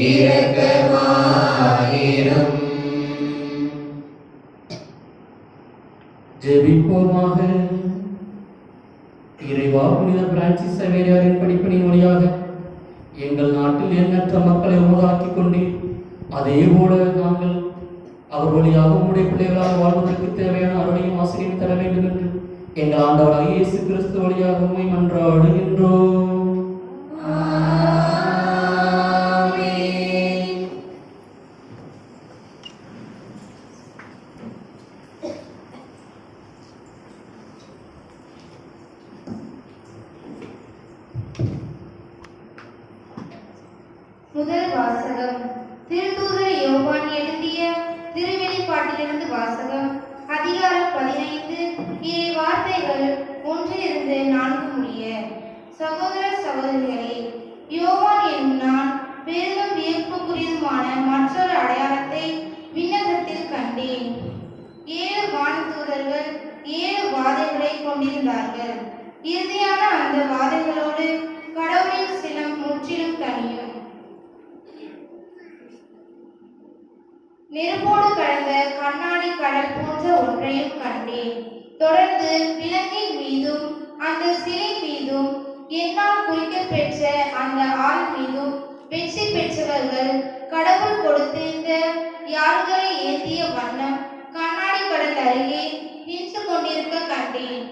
இரக்கமாயிரும். ஜெபிப்போமாக. இறைவா, புனித பிரான்சிஸ் சவேரியாரின் படிப்பினின் வழியாக எங்கள் நாட்டில் எண்ணற்ற மக்களை உருவாக்கிக் கொண்டு அதே போல நாங்கள் அவர் வழியாக உங்களுடைய பிள்ளைகளாக வாழ்வதற்கு தேவையான அருளையும் ஆசிரியம் தர வேண்டும் என்று எங்கள் ஆண்டவராகிய இயேசு கிறிஸ்து வழியாக உம்மை மன்றாடுகின்றோம். முதல் வாசகம். திருத்தூதர் யோவான் எழுதிய திருவெளிப்பாட்டிலிருந்து வாசகம். அதிகாரம் 15. இறை வார்த்தைகள் 1-4 முடிய. சகோதர சகோதரிகளே, யோவான் என்னும் நான் பெரிதும் வியப்புக்குரியதுமான மற்றொரு அடையாளத்தை விண்ணகத்தில் கண்டேன். 7 வானதூதர்கள் 7 வாதைகளை கொண்டிருந்தார்கள். இறுதியான அந்த வாதைகளோடு கடவுளின் சினம் முற்றிலும் தனியும். நெருப்போடு கடந்த கண்ணாடி கடல் போன்ற ஒன்றையும் கண்டேன். தொடர்ந்து விலங்கின் மீதும் அந்த சிலை மீதும் என்னால் குறிக்கப் பெற்ற அந்த ஆள் மீதும் வெற்றி பெற்றவர்கள் கடவுள் கொடுத்திருந்த யாழ்களை ஏந்திய வண்ணம் கண்ணாடி கடல் அருகே நின்று கொண்டிருக்க கண்டேன்.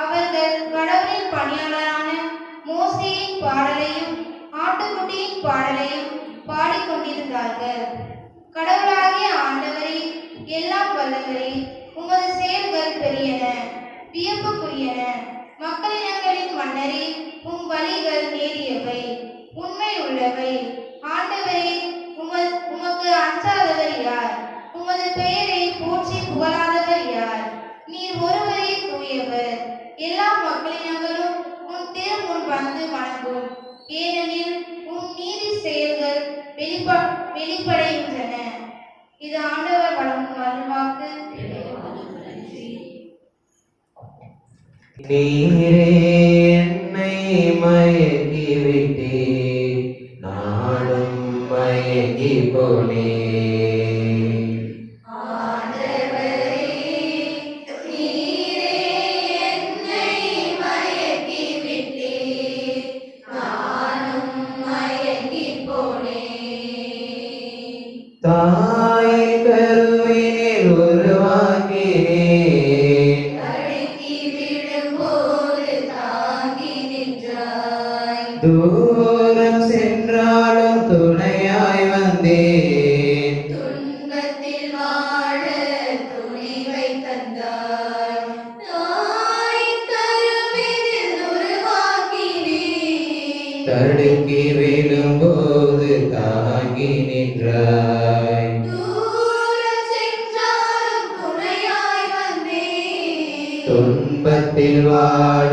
அவர்கள் கடவுளின் பணியாளரான மோசேயின் பாடலையும் ஆட்டுக்குட்டியின் பாடலையும் பாடிக்கொண்டிருந்தார்கள். கடவுளாகிய ஆண்டவரே, எல்லாம் வல்லவரே, உமது செயல்கள் பெரியன, வியப்புக்குரியன. மக்களினங்களின் மன்னரே, உம் வழிகள் நேரியவை, உண்மை உள்ளவை. ஆண்டவரே, உமக்கு அஞ்சாதவர் யார்? உமது பெயரை போற்றி புகழாதவர் யார்? நீர் ஒருவரே தூயவர். எல்லா மக்களினங்களும் உன் திருமுன் வந்து வணங்கும். ஏனெனில் உன் நீதி செயல்கள் வெளிப்படைகின்றன. இது ஆண்டவர் வழங்கும் அருள்வாக்கு. நீரே என்னை மயக்கிவிட்டே, நானும் மயங்கி போனே. தாய் கருவினில் உருவாக்கினே, தூரம் சென்றாலும் துணையாய் வந்தேன். துன்பத்தில் வாழ துணிவை தந்தாய். தாய் கருவினில் உருவாக்கினேன். தடுக்கி விழும்போது தாங்கி நின்றாய். தூரம் சென்றாலும் துணையாய் வந்தேன். துன்பத்தில் வாழ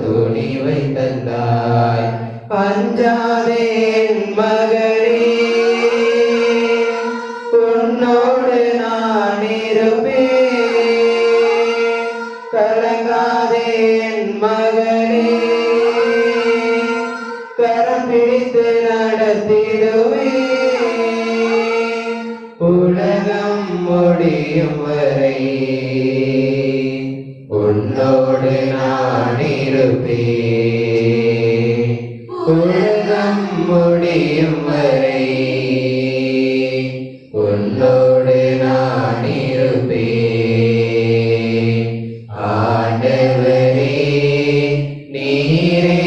துணிவை தந்தாய். பஞ்சாதே என் மகனே, உன்னோடு நான் இருப்பேன். கலங்காதே என் மகனே, கரம் பிடித்து நடத்திடுவேன். உலகம் முடியும் வரை உன்னோடு நான் இருப்பேன். உலகம் முடியும் வரை உன்னோடு நான் இருப்பேன். ஆண்டவரே, நீரே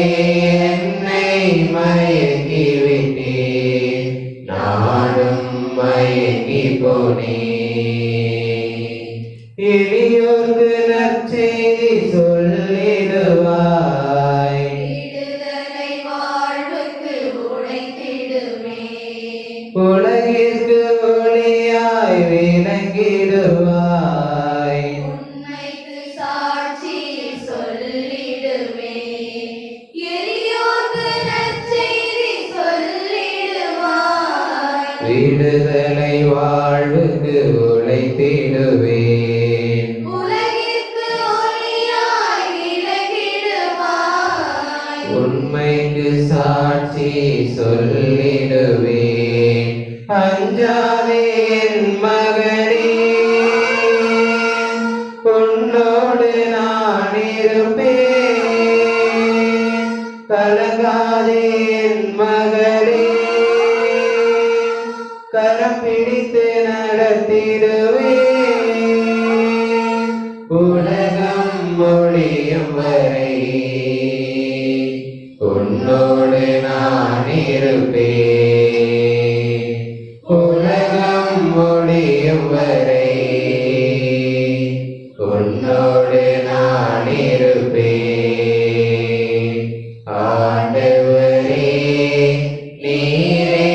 என்னை மயக்கிவிட்டே, நானும் மயங்கி போனேன். எளியோர்க்கு நற்செய்தி சொல்லிடுவாய். விடுதலை வாழ்வுக்கு உழைத்திடுமே. உலகிற்கு ஒளியாய் விளங்கிடுவாய். உண்மைக்கு சாட்சி சொல்லிடுமே. எளியோர்க்கு நற்செய்தி சொல்லிடுவாய். விடுதலை வாழ்வுக்கு உழைத்திடுவேன். உலகிற்கு ஒளியாய் விளங்கிடுவாய். உண்மைக்கு சாட்சி சொல்லிடுவேன். அஞ்சாதே என் மகனே, உன்னோடு நான் இருப்பேன். கலங்காதே என் மகளே, கரம் பிடித்து நடத்திடுவேன். உலகம் ஒழியும் வரை உன்னோடு நான் இருப்பேன். உலகம் ஒழியும் வரை உன்னோடு நான் இருப்பேன். ஆண்டவரே, நீரே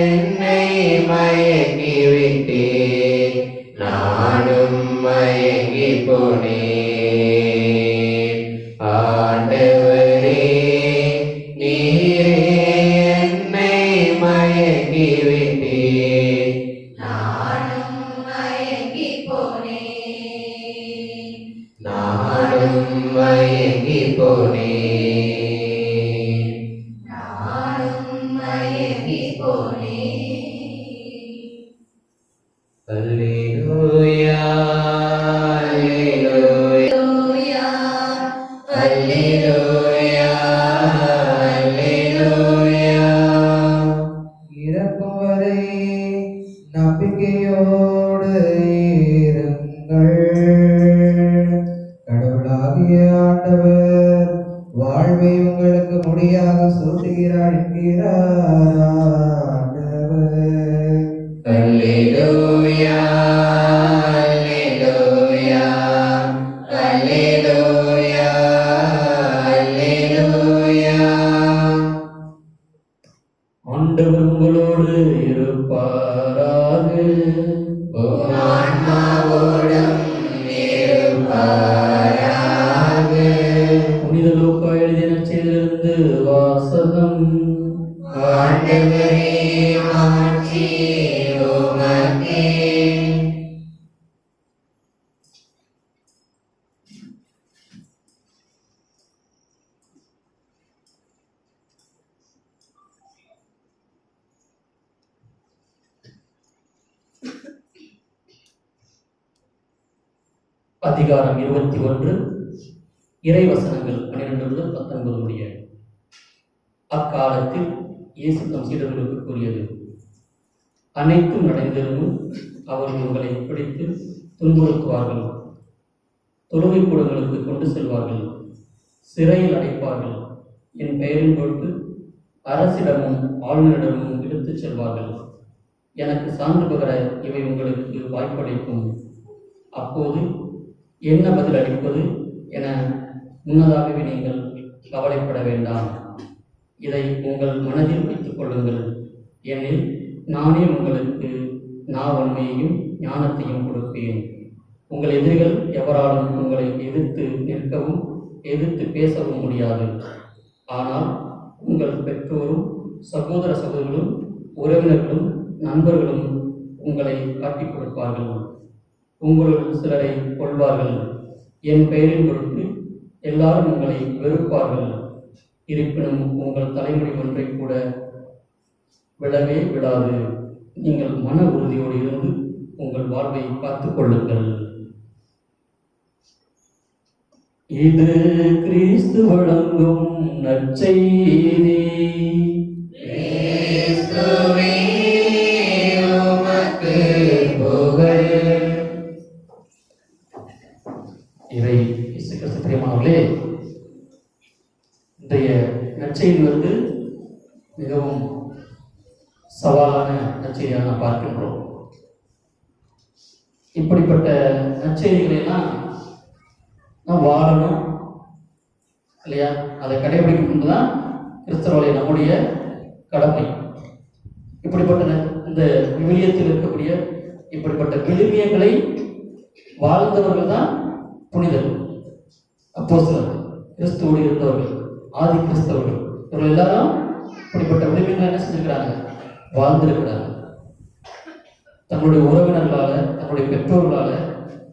என்னை மயக்கிவிட்டீர், நானும் மயங்கி போனேன். ஆண்டவரே, நீரே என்னை மயக்கிவிட்டீர், நானும் மயங்கி போனேன். நானும் மயங்கி போனேன். நானும் மயங்கி போனேன். அல்லேலூயா, அல்லேலூயா, அல்லேலூயா, அல்லேலூயா. இறக்கும் வரை நம்பிக்கையோடு இருங்கள். கடவுளாகிய ஆண்டவர் வாழ்வை உங்களுக்கு முடியாக சூட்டுகிறார் என்கிறார் ஆண்டவர். அல்லேலூயா, அல்லேலூயா, அல்லேலூயா, அல்லேலூயா. ஆண்டவர் உங்களோடு இருப்பாராக. உம் ஆன்மாவோடும் இருப்பாராக. புனித லூக்கா எழுதிய நற்செய்தியிலிருந்து வாசகம். ஆண்டவரே, மாட்சி உமக்கே. அதிகாரம் 21, இறைவசனங்கள் 12 முதல் 19 முடிய. அக்காலத்தில் இயேசு தம் சீடர்களுக்கு கூறியது: அனைத்தும் நடந்திருந்தும் அவர்கள் உங்களை பிடித்து துன்புறுத்துவார்கள், தொழுகை கூடங்களுக்கு கொண்டு செல்வார்கள், சிறையில் அடைப்பார்கள், என் பெயரின் பொருட்டு அரசிடமும் ஆளுநரிடமும் இழுத்துச் செல்வார்கள். எனக்கு சான்று பகர இவை உங்களுக்கு வாய்ப்பளிக்கும். அப்போது என்ன பதில் அளிப்பது என முன்னதாகவே நீங்கள் கவலைப்பட வேண்டாம். இதை உங்கள் மனதில் வைத்துக் கொள்ளுங்கள். ஏனெனில் நானே உங்களுக்கு நாவன்மையையும் ஞானத்தையும் கொடுப்பேன். உங்கள் எதிரிகள் எவராலும் உங்களை எதிர்த்து நிற்கவும் எதிர்த்து பேசவும் முடியாது. ஆனால் உங்கள் பெற்றோரும் சகோதர சகோதரர்களும் உறவினர்களும் நண்பர்களும் உங்களை காட்டிக் கொடுப்பார்கள். உங்களுள் சிலரை கொள்வார்கள். என் பெயரின் பொருட்டு எல்லாரும் உங்களை வெறுப்பார்கள். இருப்பினும் உங்கள் தலைமுறை ஒன்றை கூட விடவே விடாது. நீங்கள் மன உறுதியோடு இருந்து உங்கள் வாழ்வை காத்துக் கொள்ளுங்கள். இது கிறிஸ்து வழங்கும் நற்செய்தி. கிறிஸ்துவே, உமக்கு புகழ். இறை இயேசு கிறிஸ்து பிரியமானவர்களே, இன்றைய நற்செய்தி மிகவும் சவாலான நற்செய்தியாக நாம் பார்க்கின்றோம். இப்படிப்பட்ட நற்செய்திகளை எல்லாம் நாம் வாழணும் இல்லையா? அதை கடைபிடிக்கணும் தான் கிறிஸ்தவர்களை நம்முடைய கடமை. இப்படிப்பட்ட இந்த விவிலியத்தில் இருக்கக்கூடிய இப்படிப்பட்ட விழுமியங்களை வாழ்ந்தவர்கள் தான் புனிதர்கள், அப்போஸ்தலர்கள், கிறிஸ்துவோடு இருந்தவர்கள், ஆதி கிறிஸ்தவர்கள். இவர்கள் எல்லாரும் இப்படிப்பட்ட விழுமியங்களை என்ன செஞ்சிருக்கிறாங்க? வாழ்ந்திருக்கிறாங்க. தங்களுடைய உறவினர்களால, தங்களுடைய பெற்றோர்களால,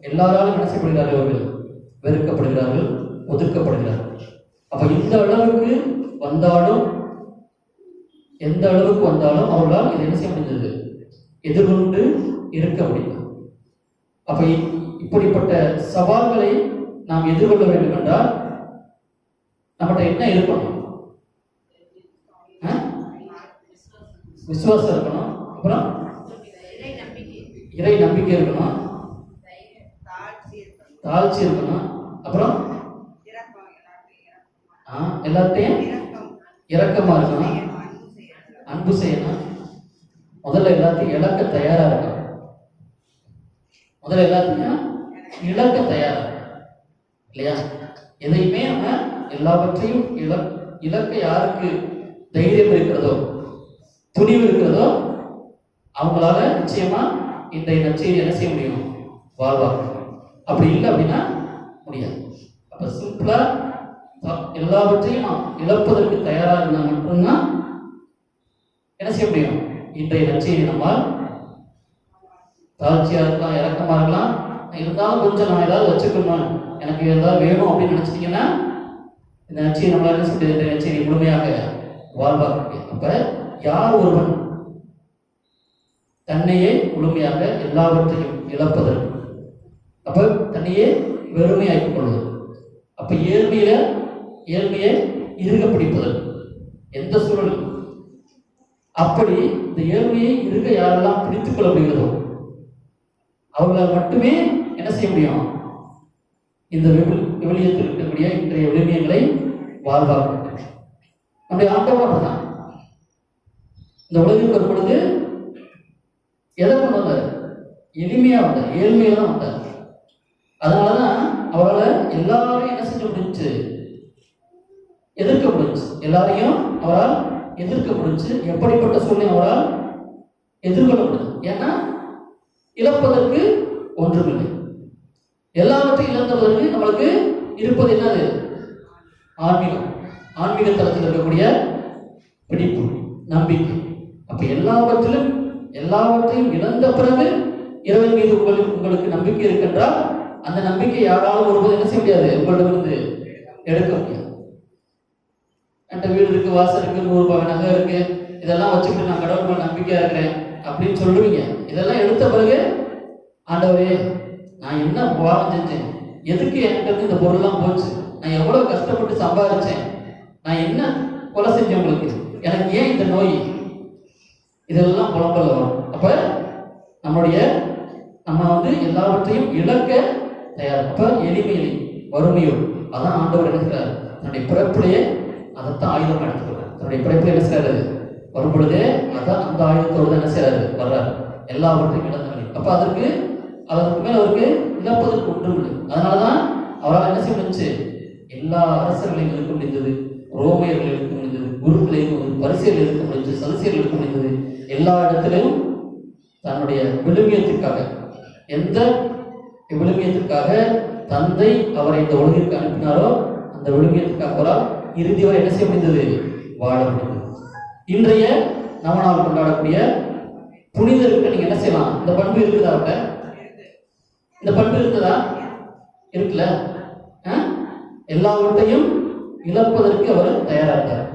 எல்லாராலும் என்ன செய்யப்படுகிறார்கள்? அவர்கள் வெறுக்கப்படுகிறார்கள், ஒதுக்கப்படுகிறார்கள். அப்ப இந்த அளவுக்கு வந்தாலும், எந்த அளவுக்கு வந்தாலும் அவர்களால் இதை என்ன செய்ய முடிந்தது? எதிர்கொண்டு இருக்க முடியும். அப்ப இப்படிப்பட்ட சவால்களை நாம் எதிர்கொள்ள வேண்டும் என்றால் நம்மகிட்ட என்ன இருக்கணும்? விசுவாசம் இருக்கணும். அப்புறம் இறை நம்பிக்கை இருக்கணும், தாழ்ச்சி இருக்கணும். அப்புறம் எல்லாத்தையும் இரக்கமா இருக்கணும், அன்பு செய்யணும். முதல்ல எல்லாத்தையும் இழக்க தயாரா இருக்கணும். முதல்ல எல்லாத்தையும் இழக்க தயாரா இல்லையா? எதையுமே நம்ம எல்லாவற்றையும் இழக்க யாருக்கு தைரியம் இருக்கிறதோ, துணிவு இருக்கிறதோ, அவங்களால நிச்சயமா இன்றைய நற்செய்தி என்ன செய்ய முடியும்? வாழ்வாங்க. அப்படி இல்லை அப்படின்னா முடியாது. அப்ப சிம்பிளா எல்லாவற்றையும் நாம் இழப்பதற்கு தயாராக இருந்தால் மட்டும்தான் என்ன செய்ய முடியும்? இன்றைய நற்செய்தி நம்மால் தாழ்ச்சியா இருக்கலாம், இறக்கமா இருக்கலாம், இருந்தாலும் கொஞ்சம் நான் ஏதாவது வச்சுக்கணும், எனக்கு ஏதாவது வேணும் அப்படின்னு நினைச்சிட்டீங்கன்னா இந்த நற்செய்தி நம்மளால என்ன செய்ய முடியாது? நற்செய்தி முழுமையாக வாழ்வாக்க முடியாது. அப்ப யார் ஒருவன் தன்னையே முழுமையாக எல்லாவற்றையும் இழப்பதற்கு, அப்ப தன்னையே வெறுமையாக்கிக் கொள்வது, அப்ப ஏழ்மையை இறுக பிடிப்பதற்கு எந்த சூழலும், அப்படி இந்த ஏழ்மையை இறுக யாரெல்லாம் பிடித்துக் கொள்ள முடிகிறதோ அவர்களால் மட்டுமே என்ன செய்ய முடியும்? இந்த விவிலியத்தில் இருக்கக்கூடிய இன்றைய விழுமியங்களை வாழ்வாக்க. நம்முடைய ஆண்டவர் தான் இந்த உலகிற்கு வரும் பொழுது எதை கொண்டு வந்தார்? எளிமையா வந்தார், ஏழ்மையில தான் வந்தார். அதனாலதான் அவரால் எல்லாரையும் என்ன செஞ்ச முடிஞ்சு? எதிர்க்க முடிஞ்சு. எல்லாரையும் அவரால் எதிர்க்க முடிஞ்சு. எப்படிப்பட்ட சூழ்நிலை அவரால் எதிர்கொள்ள முடியும்? ஏன்னா இழப்பதற்கு ஒன்றுமில்லை. எல்லாவற்றையும் இழந்தவதற்கு நம்மளுக்கு இருப்பது என்னது? ஆன்மீகம். ஆன்மீக தளத்தில் இருக்கக்கூடிய பிடிப்பு, நம்பிக்கை. அப்ப எல்லாவற்றையும் இழந்த பிறகு இறைவன் மீது உங்களுக்கு நம்பிக்கை இருக்கின்றால் அந்த நம்பிக்கை யாராலும் ஒருபோது என்ன செய்ய முடியாது? உங்களிடமிருந்து எடுக்க முடியாது. என்கிட்ட வீடு இருக்கு, வாசல் இருக்கு, 100 ரூபாய் நகை இருக்கு, இதெல்லாம் வச்சுக்கிட்டு நான் கடவுள் மேல் நம்பிக்கையா இருக்கிறேன் அப்படின்னு சொல்லுவீங்க. இதெல்லாம் எடுத்த பிறகு ஆண்டவரே நான் என்ன பாவம் செஞ்சேன், எதுக்கு என்கிட்ட இந்த பொருள்லாம் போச்சு, நான் எவ்வளவு கஷ்டப்பட்டு சம்பாதிச்சேன், நான் என்ன கொலை செஞ்சேன் உங்களுக்கு, எனக்கு ஏன் இந்த நோய், இதெல்லாம் புலம்பல்ல வரும். அப்ப நம்ம எல்லாவற்றையும் இழக்க தயார். அப்ப எளிமையிலே வறுமையோடு அதான் ஆண்டவர் என்ன செய்றார்? தன்னுடைய பிறப்பிலேயே அதைத்தான் ஆயுதம் எடுத்துக்கிறார். தன்னுடைய பிறப்பில் என்ன செய்றாரு? வரும் பொழுதே அதான் அந்த ஆயுதத்தோடு என்ன செய்றாரு? வர்றாரு. எல்லாவற்றையும் இழந்தாரு. அப்ப அதற்கு மேல் அவருக்கு இழப்பதற்கு ஒன்றும் இல்லை. அதனாலதான் அவரால் என்ன செய்ய முடிஞ்சு? எல்லா அரசர்களையும் இருக்க முடிந்தது, ரோமையர்கள் இருக்க முடிந்தது, குருக்களையும் பரிசையில் இருக்க முடிஞ்சது, சதுசேயர்கள் இருக்க முடிந்தது. எல்லா இடத்திலும் தன்னுடைய விழுமியத்திற்காக, எந்த விழுமியத்திற்காக தந்தை அவரை இந்த உலகிற்கு அனுப்பினாரோ அந்த விழுமியத்திற்காக அவரால் இறுதி வரை என்ன செய்ய முடிந்தது? வாழ முடிந்தது. இன்றைய நவநாள் கொண்டாடக்கூடிய புனிதருக்கு நீங்க என்ன செய்யலாம்? இந்த பண்பு இருக்குதா? இந்த பண்பு இருக்குதா? இருக்குல்ல? எல்லாவற்றையும் இழப்பதற்கு அவர் தயாராகிறார்.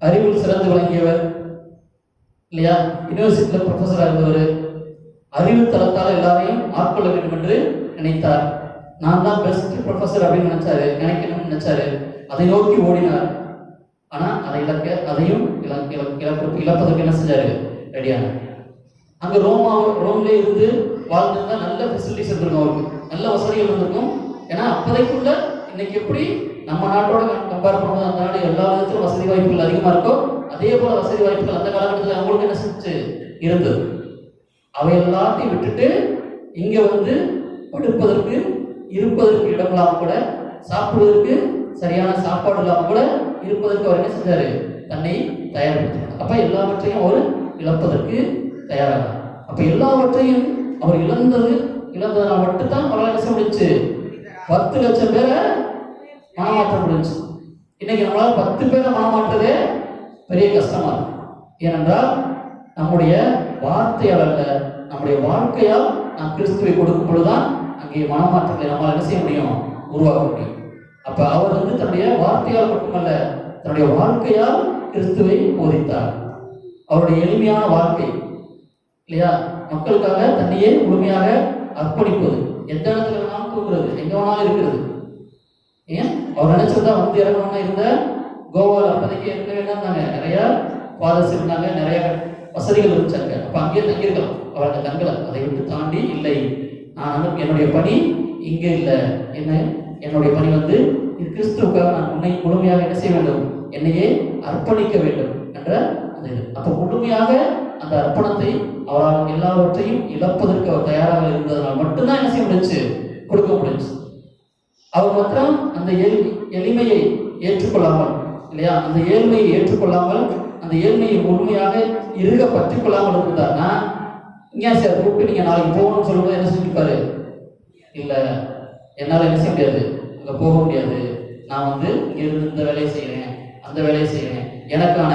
அறிவில் சிறந்து விளங்கியவர் இல்லையா? யூனிவர்சிட்டியில் ப்ரொஃபஸராக இருந்தவர், அறிவு தளத்தால் எல்லாரையும் ஆட்கொள்ள வேண்டும் என்று நினைத்தார். நான் தான் பெஸ்ட் ப்ரொஃபஸர் அப்படின்னு நினைக்கணும்னு நினைச்சாரு. அதை நோக்கி ஓடினார். ஆனா அதை அதையும் இழப்பதற்கு என்ன செஞ்சாரு? ரெடியானார். அங்க ரோம்ல இருந்து வாழ்ந்திருந்தா நல்ல ஃபெசிலிட்டிஸ் இருந்திருக்கும், அவருக்கு நல்ல வசதிகள் இருந்திருக்கும். ஏன்னா அப்போதைக்குள்ள இன்னைக்கு எப்படி நம்ம நாட்டோட கம்பேர் பண்ணும்போது அந்த நாடு எல்லா விதத்திலும் வசதி வாய்ப்புகள் அதிகமா இருக்கோ அதே போல வசதி வாய்ப்புகள் அந்த காலகட்டத்தில் அவங்களுக்கு என்ன செஞ்சு இருந்தது. அவை எல்லாத்தையும் விட்டுட்டு இங்க படுப்பதற்கு இருப்பதற்கு இடம் இல்லாம கூட, சாப்பிடுவதற்கு சரியான சாப்பாடு இல்லாம கூட இருப்பதற்கு அவர் என்ன செஞ்சாரு? தன்னை தயார்படுத்தினார். அப்ப எல்லாவற்றையும் அவர் இழப்பதற்கு தயாரானார். அப்ப எல்லாவற்றையும் அவர் இழந்ததனால் மட்டும்தான் அவரால் என்ன செய்ய முடிஞ்சு? 10 லட்சம் பேரை மனமாற்ற முடிஞ்சு. இன்னைக்கு நம்மளால 10 பேரை மனமாற்றதே பெரிய கஷ்டமா இருக்கு. ஏனென்றால் நம்முடைய வார்த்தையால் அல்ல, நம்முடைய வாழ்க்கையால் நாம் கிறிஸ்துவை கொடுக்கும் பொழுதுதான் அங்கே மனமாற்றத்தை நம்மளால் என்ன செய்ய முடியும்? உருவாக்க முடியும். அப்ப அவர் தன்னுடைய வார்த்தையால் மட்டுமல்ல, தன்னுடைய வாழ்க்கையால் கிறிஸ்துவை போதித்தார். அவருடைய எளிமையான வாழ்க்கை, இல்லையா? மக்களுக்காக தன்னையே முழுமையாக அர்ப்பணிப்பது, எந்த இடத்துல வேணாலும் தூங்குறது, எங்க வேணாலும் இருக்கிறது. ஏன் அவர் நினைச்சிருந்தா வந்து இறங்கணும்னா இருந்த கோவாவில் அப்போதைக்கு ஏற்கனவே இருந்தாங்க, நிறைய ஃபாதர்ஸ் இருந்தாங்க, நிறைய வசதிகள் இருந்துச்சாங்க. அப்போ அங்கேயே தங்கியிருக்கலாம். அவர் அந்த தங்கலை. அதை விட்டு தாண்டி இல்லை, நான் என்னுடைய பணி இங்கே இல்லை, என்னுடைய பணி வந்து கிறிஸ்துவுக்காக நான் உன்னை முழுமையாக என்ன செய்ய வேண்டும், என்னையே அர்ப்பணிக்க வேண்டும் என்ற அந்த இது. அப்போ முழுமையாக அந்த அர்ப்பணத்தை அவரால் எல்லாவற்றையும் இழப்பதற்கு அவர் தயாராக இருந்ததனால் மட்டும்தான் என்ன செய்ய முடிஞ்சு, கொடுக்க முடிஞ்சு. அவர் மாத்திரம் அந்த எளிமையை ஏற்றுக்கொள்ளாமல், இல்லையா, அந்த ஏழ்மையை ஏற்றுக்கொள்ளாமல், அந்த ஏழ்மையை முழுமையாக இருக பற்றி கொள்ளாமல் இருந்தார்னா, இஞ்ஞாசியார் கூப்பிட்டு நீங்க நாளைக்கு போகணும்னு சொல்லும்போது என்ன செஞ்சுப்பாரு, இல்லை என்னால் என்ன செய்ய முடியாது, அங்கே போக முடியாது, நான் வந்து இங்கே இருந்து இந்த வேலையை செய்கிறேன், அந்த வேலையை செய்கிறேன், எனக்கான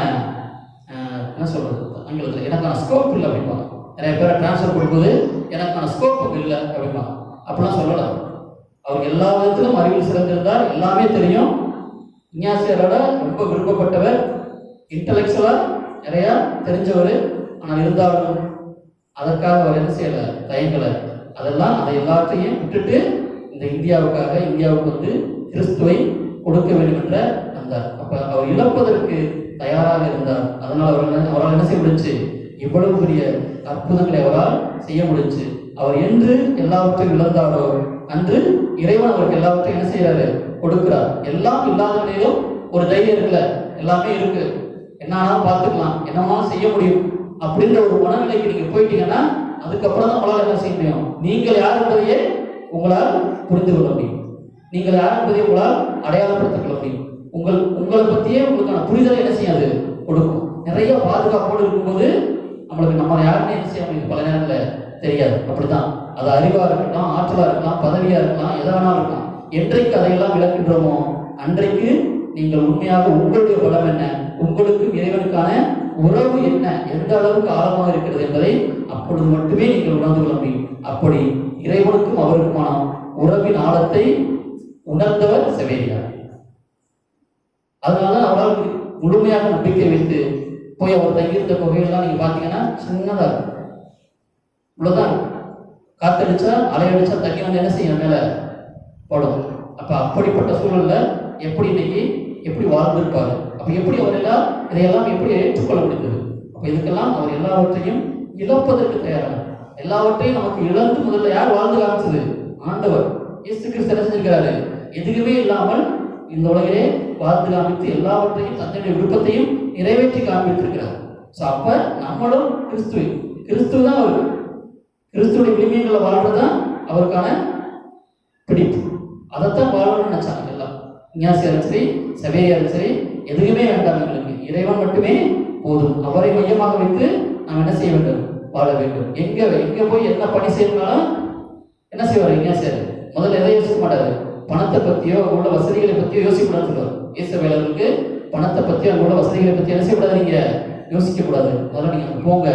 என்ன சொல்றது ஆங்கிலத்தில் எனக்கான ஸ்கோப் இல்லை அப்படிம்பாங்க. நிறைய பேரை டிரான்ஸ்ஃபர் கொடுக்கும்போது எனக்கான ஸ்கோப் இல்லை அப்படிம்பாங்க. அப்படிலாம் சொல்லலாம். அவர் எல்லா விதத்திலும் அறிவில் சிறந்திருந்தார், எல்லாமே தெரியும். இஞ்ஞாசியாரோட ரொம்ப விருப்பப்பட்டவர், இன்டலெக்சுவலா நிறைய தெரிஞ்சவர். ஆனால் இருந்தாலும் அதற்காக அவர் என்ன செய்யலை, தயங்கலை. அதை எல்லாத்தையும் விட்டுட்டு இந்த இந்தியாவுக்கு வந்து கிறிஸ்துவை கொடுக்க வேண்டும் என்ற வந்தார். அப்ப அவர் இழப்பதற்கு தயாராக இருந்தார். அதனால் அவரால் என்ன செய்ய முடிஞ்சு, இவ்வளவு பெரிய அற்புதங்களை அவரால் செய்ய முடிஞ்சு. அவர் என்று எல்லாவற்றையும் இழந்தாரோ அன்று இறைவன் அவருக்கு எல்லாவற்றையும் என்ன செய்யறாரு, கொடுக்கிறார். எல்லாம் இல்லாத நிலையிலும் ஒரு தைரியம் இருக்குல்ல, எல்லாமே இருக்கு, என்னாலும் பார்த்துக்கலாம், என்னமாலும் செய்ய முடியும் அப்படின்ற ஒரு மனநிலைக்கு நீங்க போயிட்டீங்கன்னா, அதுக்கப்புறம் தான் உங்களால் என்ன செய்ய முடியும், நீங்கள் யார் என்பதையே உங்களால் புரிந்து கொள்ள முடியும், நீங்கள் யார் என்பதை உங்களால் அடையாளப்படுத்திக் கொள்ள முடியும். உங்களை பற்றியே உங்களுக்கான புரிதலை என்ன செய்யாது, கொடுக்கும். நிறைய பாதுகாப்போடு இருக்கும்போது நம்மளுக்கு நம்ம யாருன்னு என்ன செய்ய முடியும், பல நேரத்தில் தெரியாது. அப்படிதான், அது அறிவா இருக்கலாம், ஆற்றலா இருக்கலாம், பதவியா இருக்கலாம், எதை வேணாலும் இருக்கலாம். என்றைக்கு அதையெல்லாம் விளக்கின்றோமோ அன்றைக்கு நீங்கள் உண்மையாக உங்களுடைய பலம் என்ன, உங்களுக்கு இறைவனுக்கான உறவு என்ன, எந்த அளவுக்கு ஆழமாக இருக்கிறது என்பதை அப்பொழுது மட்டுமே நீங்கள் உணர்ந்து கொள்ள முடியும். அப்படி இறைவனுக்கும் அவருக்குமான உறவின் ஆழத்தை உணர்ந்தவர் செவேரியார். அதனால அவரால் முழுமையாக நம்பிக்கை வைத்து போய் அவர் தங்கியிருந்த குகைகள்லாம் நீங்க பாத்தீங்கன்னா சின்னதா இருக்கும், இவ்வளவுதான். காத்தடிச்சா அலையடிச்சா தண்ணி வந்து என்ன செய்யும், மேல போடும். அப்ப அப்படிப்பட்ட சூழல்ல எப்படி வாழ்ந்திருப்பாரு. அப்ப எப்படி அவரெல்லாம் இதையெல்லாம் எப்படி ஏற்றுக்கொள்ள முடிந்தது. அப்ப இதுக்கெல்லாம் அவர் எல்லாவற்றையும் இழப்பதற்கு தயாரான, எல்லாவற்றையும் நமக்கு இழந்து முதல்ல யார் வாழ்ந்து காமிச்சது, ஆண்டவர் இயேசு கிறிஸ்து என்ன செஞ்சிருக்கிறாரு, எதுவுமே இல்லாமல் இந்த உலகிலே வாழ்ந்து காமித்து எல்லாவற்றையும் தன்னுடைய விருப்பத்தையும் நிறைவேற்றி காண்பித்திருக்கிறார். ஸோ அப்ப நம்மளும் கிறிஸ்துவ தான் அவருக்கு, கிறிஸ்துடைய விளிம்பியங்களை வாழ்றதுதான் அவருக்கான பிடிப்பு. அதைத்தான் வாழணும்னு நினைச்சாங்க எல்லாம். இஞ்ஞாசியாரும் சரி, செவேரியாரும் சரி, எதுவுமே வேண்டாம், எங்களுக்கு இறைவன் மட்டுமே போதும். அவரை மையமாக வைத்து நாம் என்ன செய்ய வேண்டும், வாழ வேண்டும். எங்க போய் என்ன பணி செய்யணும்னாலும் என்ன செய்வார் இஞ்ஞாசியார், முதல்ல எதை யோசிக்க மாட்டாரு, பணத்தை பற்றியோ அவங்களோட வசதிகளை பற்றியோ யோசிக்கக்கூடாதுன்னு சொல்லுவார். இயேசுவேலருக்கு பணத்தை பற்றியோ அவங்களோட வசதிகளை பற்றி என்ன செய்யக்கூடாது, நீங்கள் யோசிக்கக்கூடாது, முதல்ல நீங்கள் போங்க,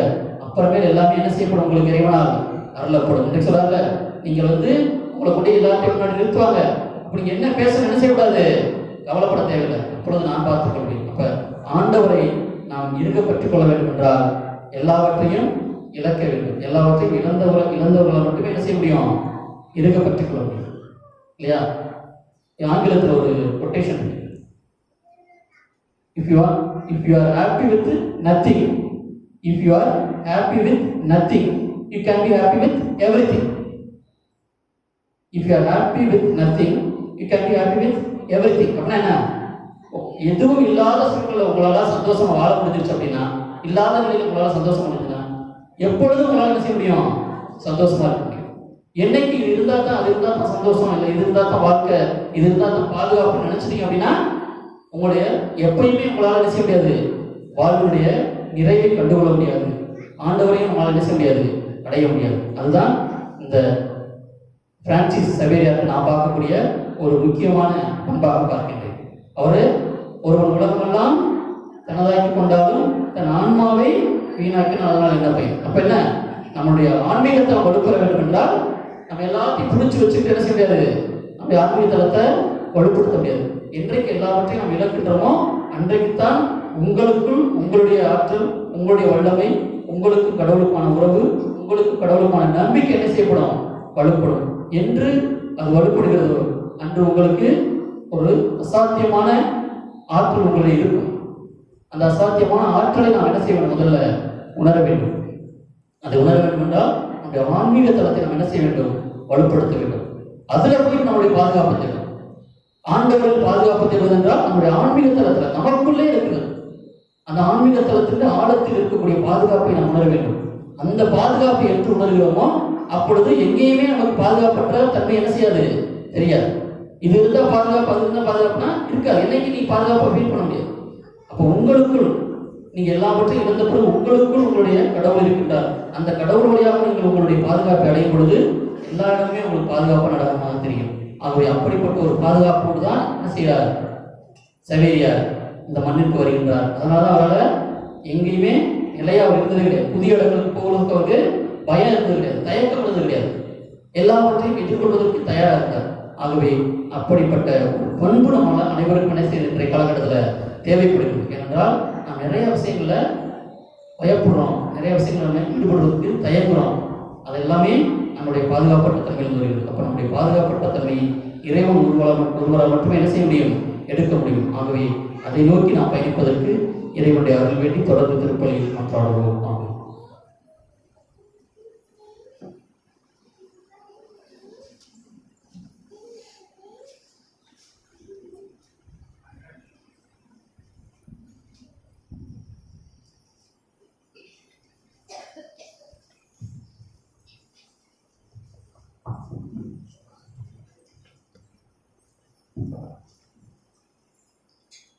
அப்புறமேல் எல்லாமே என்ன செய்யப்படும், உங்களுக்கு இறைவனால் அருளப்படும் என்று சொல்றாங்க. நீங்கள் வந்து உங்களை கொண்டு எல்லாத்தையும் முன்னாடி நிறுத்துவாங்க, அப்படி என்ன பேசணும் என்ன செய்யக்கூடாது, கவலைப்பட தேவையில்லை, அப்பொழுது நான் பார்த்துக்க முடியும். அப்ப ஆண்டவரை நாம் இருக்க பற்றி கொள்ள வேண்டும் என்றால் எல்லாவற்றையும் இழக்க வேண்டும். எல்லாவற்றையும் இழந்தவர்களை மட்டுமே என்ன செய்ய முடியும், இருக்க பற்றி கொள்ள முடியும், இல்லையா? ஆங்கிலத்தில் ஒரு quotation, if you are happy with nothing, if you are happy with nothing, you can be happy with everything. If you are happy with nothing, you can be happy with everything. அப்படின்னா என்ன, எதுவும் இல்லாத சூழ்நிலை உங்களால் சந்தோஷமா வாழ முடிஞ்சிருச்சு அப்படின்னா, இல்லாத நிலையில் உங்களால் சந்தோஷம் முடிஞ்சுன்னா எப்பொழுதும் உங்களால் என்ன செய்ய முடியும், சந்தோஷமா இருக்க முடியும். என்னைக்கு இது இருந்தால் தான், அது இருந்தால் தான் சந்தோஷம், இல்லை இது இருந்தால் தான் வாழ்க்கை, இது இருந்தால் தான் பாதுகாப்புன்னு நினைச்சிட்டீங்க அப்படின்னா உங்களுடைய எப்பயுமே உங்களால் என்ன செய்ய முடியாது, வாழ்வுடைய நிறைவை கண்டுகொள்ள முடியாது, ஆண்டவரையும் உங்களால் என்ன செய்ய முடியாது, அடைய முடியாது. அதுதான் இந்த பிரான்சிஸ் செவேரியாருக்கு நான் பார்க்கக்கூடிய ஒரு முக்கியமான பண்பாக பார்க்கின்றேன். ஒருவன் உலகமெல்லாம் தனதாக்கி கொண்டாலும் தன் ஆன்மாவை வீணாக்கினால் அதனால் என்ன பயன். அப்ப என்ன, நம்மளுடைய ஆன்மீகத்தை நம்ம வலுப்பெற வேண்டும் என்றால் நம்ம எல்லாத்தையும் பிடிச்சி வச்சுக்கிட்டு என்ன செய்ய முடியாது, நம்முடைய ஆன்மீக தளத்தை வலுப்படுத்த முடியாது. என்றைக்கு எல்லாவற்றையும் நம்ம இழக்கின்றோமோ அன்றைக்குத்தான் உங்களுக்குள் உங்களுடைய ஆற்றல், உங்களுடைய வல்லமை உங்களுக்கு கடவுளுக்கான உறவு, உங்களுக்கு கடவுளுக்கான நம்பிக்கை என்ன செய்யப்படும்? வலுப்படும். என்று அது வலுப்படுகிறதோ அன்று உங்களுக்கு ஒரு அசாத்தியமான ஆற்றல் உங்களில் இருக்கும். அந்த அசாத்தியமான ஆற்றலை நாம் என்ன செய்ய வேண்டும்? முதல்ல உணர வேண்டும். அதை உணர வேண்டும் என்றால் நம்முடைய ஆன்மீக தளத்தை நாம் என்ன செய்ய வேண்டும்? வலுப்படுத்த வேண்டும். அதுல போய் நம்முடைய பாதுகாப்பு தேடும். ஆண்டவர்கள் பாதுகாப்பு தேடுவது என்றால் நம்முடைய ஆன்மீக தளத்துல நமக்குள்ளே இருக்கிறது. அந்த ஆன்மீக தளத்திற்கு ஆழத்தில் இருக்கக்கூடிய பாதுகாப்பை நாம் உணர வேண்டும். அந்த பாதுகாப்பை என்று உணர்கிறோமோ அப்பொழுது எங்கேயுமே நமக்கு பாதுகாப்பற்ற தன்மை என்ன செய்யாது? தெரியாது. இது இருந்தா பாதுகாப்பு, அது இருந்தா பாதுகாப்புனா இருக்காது. என்னைக்கு நீ பாதுகாப்பை ஃபீல் பண்ண முடியாது. அப்போ உங்களுக்குள் நீங்க எல்லாவற்றையும் இழந்த பிறகு உங்களுக்குள் உங்களுடைய கடவுள் இருக்கின்றார். அந்த கடவுள் வழியாக நீங்கள் உங்களுடைய பாதுகாப்பை அடையும் பொழுது எல்லா இடமே உங்களுக்கு பாதுகாப்பான இடமாக தெரியும். ஆகவே அப்படிப்பட்ட ஒரு பாதுகாப்போடு தான் என்ன செய்கிறார்? சவேரியார் இந்த மண்ணிற்கு வருகின்றார். அதனால அவரால் எங்கேயுமே நிலையாக இருந்தது கிடையாது. புதிய இடங்களுக்கு போவதற்கு அவருக்கு பயம் இருந்தது கிடையாது, தயக்கம் இருந்தது கிடையாது. எல்லாவற்றையும் எதிர்கொள்வதற்கு தயாராக இருந்தார். ஆகவே அப்படிப்பட்ட பண்பு நம்மளால் அனைவருக்கும் என்ன செய்ய இன்றைய காலகட்டத்தில் தேவைப்படுகிறது. ஏனென்றால் நாம் நிறைய விஷயங்கள்ல பயப்படுறோம், நிறைய விஷயங்கள் நம்ம ஈடுபடுவதற்கு தயங்குறோம். அது எல்லாமே நம்முடைய பாதுகாப்பற்ற தன்மையில் வருகிறது. அப்போ நம்முடைய பாதுகாப்பற்ற தன்மையை இறைவன் ஒருவரால் மட்டுமே என்ன செய்ய முடியும்? எடுக்க முடியும். ஆகவே அதை நோக்கி நாம் பயணிப்பதற்கு இறைவனுடைய அருள் வேண்டி தொடர்ந்து திருப்பலியில் மன்றாடுவோம். ஆகும்.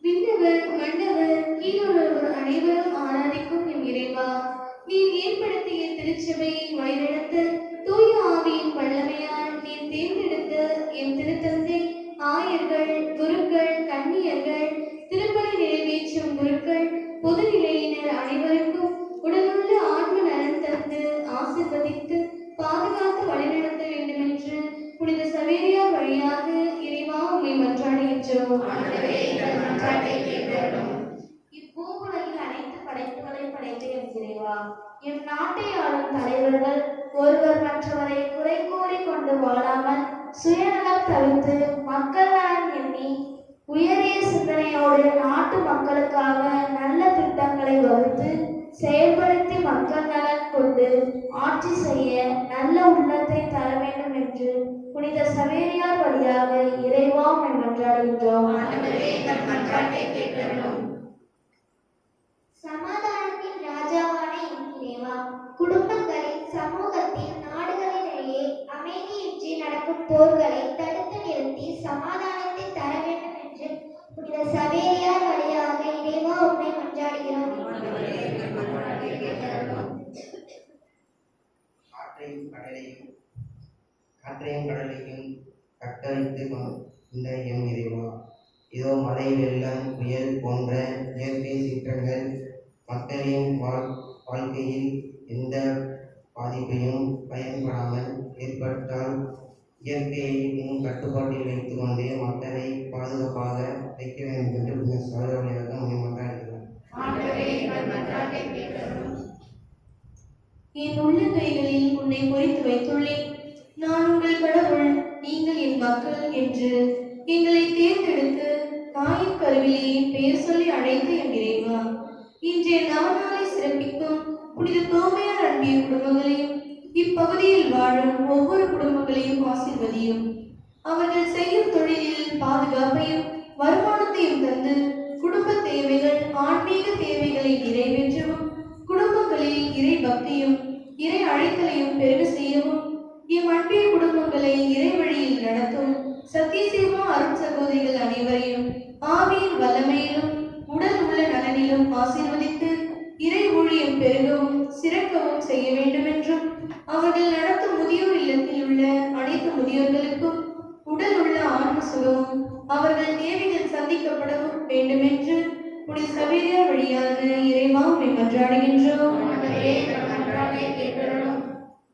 விண்ணவர் மன்னவர் கீழுள்ளவர் அனைவரும் ஆராதிக்கும் என் இறைவா, நீர் ஏற்படுத்திய திருச்சபையை வழிநடத்த தூய ஆவியின் வல்லமையால் நீர் தேர்ந்தெடுத்த என் திருத்தந்தை, ஆயர்கள், குருக்கள், கன்னியர்கள், திருப்பலி நிறைவேற்றும் குருக்கள், பொதுநிலையினர் அனைவருக்கும் உடலுள்ள ஆன்ம நலன் தந்து ஆசீர்வதித்து பாதுகாத்து வழிநடத்த வேண்டும் என்று புனித சவேரியார் வழியாக இறைவா உம்மை மன்றாடுகின்றோம். இப்பூவுலகில் அனைத்து படைப்புகளை படைத்த என் இறைவா, என் நாட்டை ஆளும் தலைவர்கள் ஒருவர் மற்றவரை குறை கூறி கொண்டு வாழாமல் சுயநலம் தவிர்த்து மக்கள் நலன் எண்ணி உயரிய சிந்தனையோடு நாட்டு மக்களுக்காக நல்ல திட்டங்களை வகுத்து செயல்படுத்தி மக்கள் நலன் கொண்டு ஆட்சி செய்ய நல்ல உள்ளத்தை தர வேண்டும் என்று புனித சவேரியார் வழியாக இறைவா உம்மை மன்றாடுகின்றோம். சமாதானத்தின் ராஜாவான என் இறைவா, குடும்பங்களில், சமூகத்தில், நாடுகளிலேயே அமைதியின்றி நடக்கும் போர்களை தடுத்து நிறுத்தி சமாதானத்தை தர வேண்டும் என்று புனித சவேரியார் வழியாக இறைவா உம்மை மன்றாடுகிறோம். காற்றையும் கடலையும் கட்டளைத்து இந்த எம் இறைவா, இதோ மழை, வெள்ளம், புயல் போன்ற இயற்கை சீற்றங்கள் மக்களின் வாழ்க்கையில் எந்த பாதிப்பையும் பயன்படாமல் ஏற்பட்டால் இயற்கையை முன் கட்டுப்பாட்டில் வைத்துக் கொண்டு மக்களை பாதுகாப்பாக வைக்க வேண்டும் என்று சாதனையாக மன்றாடுகிறோம். என் உள்ளங்கைகளில் உன்னை பொறித்து வைத்துள்ளேன். நான் உங்கள் கடவுள், நீங்கள் என் மக்கள் என்று எங்களை தேர்ந்தெடுத்து தாயின் கருவிலே பெயர் சொல்லி அழைத்த என் இறைவா, இன்றைய நவநாளை சிறப்பிக்கும் புனித தோமையார் அன்பிய குடும்பங்களையும் இப்பகுதியில் வாழும் ஒவ்வொரு குடும்பங்களையும் ஆசீர்வதியும். அவர்கள் செய்யும் தொழிலில் பாதுகாப்பையும் வருமானத்தையும் தந்து குடும்ப தேவைகள், ஆன்மீக தேவைகளை நிறைவேற்றவும் குடும்பங்களில் இறை பக்தியும் இறை அழைத்தலையும் பெருக செய்யவும் எம் அன்பிய குடும்பங்களை இறை வழியில் நடத்தும் சத்தியசேவா அருட் சகோதரிகள் அனைவரையும் ஆவியின் வல்லமையிலும் உடல் உள்ள நலனிலும் ஆசீர்வதித்து இறை ஊழியம் பெருகவும் சிறக்கவும் செய்ய வேண்டும் என்றும் அவர்கள் நடத்தும் முதியோர் இல்லத்தில் உள்ள அனைத்து முதியோர்களுக்கும் உடல் உள்ள ஆன்ம சுகமும் அவர்கள் தேவைகள் சந்திக்கப்படவும் வேண்டும் என்று புனித சவேரியார் வழியாக இறைவா உம்மை மன்றாடுகின்றோம்.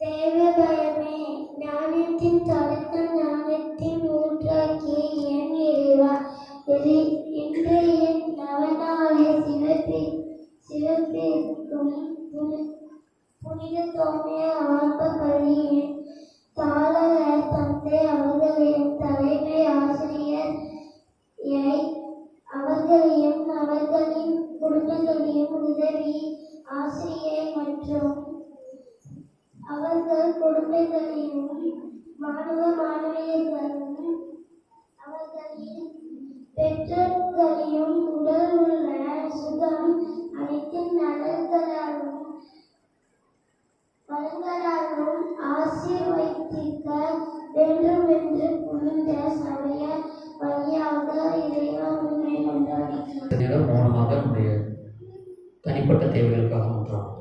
தேவ பயமே, ஞானத்தின் தொடக்கம், ஞானத்தின் ஊற்றாக்கிய என் இறைவா, இன்றைய நவநாளை சிறப்பித்து இருக்கும் புனித தோமைய ஆர்ப்ப பள்ளியின் தாளர் தந்தை அவர்களையும் தலைமை ஆசிரியர் அவர்களையும் அவர்களின் குடும்பங்களையும் உதவி ஆசிரியர் மற்றும் அவர்கள் குடும்பங்களையும் மாணவ மாணவியர்களையும் அவர்களின் பெற்றோர்களையும் உடல் உள்ள சுகம் அனைத்து நலன்களாலும் வளங்களாலும் ஆசீர்வதிக்க வேண்டும் என்று புனித சபைய வழியாக இறைவன் உண்மை கொண்டாடுகிறார். நேரம் மௌனமாக நம்முடைய தனிப்பட்ட தேவைகளுக்காக ஒன்றாகும்.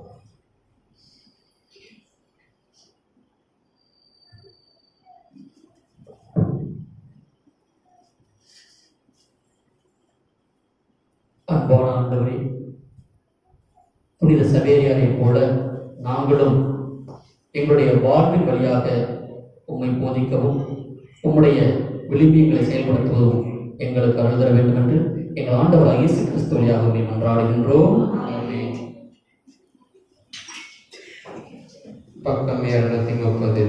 அன்பான ஆண்டவரே, புனித சவேரியாரைப் போல நாங்களும் எங்களுடைய வாழ்வின் வழியாக உம்மை போதிக்கவும் உம்முடைய விளிம்பியங்களை செயல்படுத்துவதும் எங்களுக்கு அருள் தர வேண்டும் என்று எங்கள் ஆண்டவர் இயேசு கிறிஸ்து வழியாக உம்மை மன்றாடுகின்றோம். பக்கம் 230.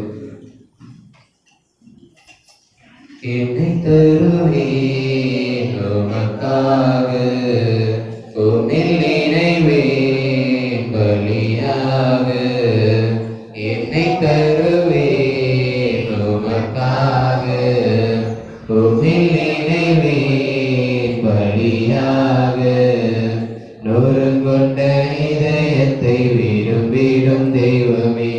என்னை தருவேன் உமக்காக, உம்மில் நினைவேன் பலியாக. என்னை தருவேன் உமக்காக, உம்மில் நினைவேன் பலியாக. நொறுங்கொண்ட இதயத்தை விரும்பிடும் தெய்வமே,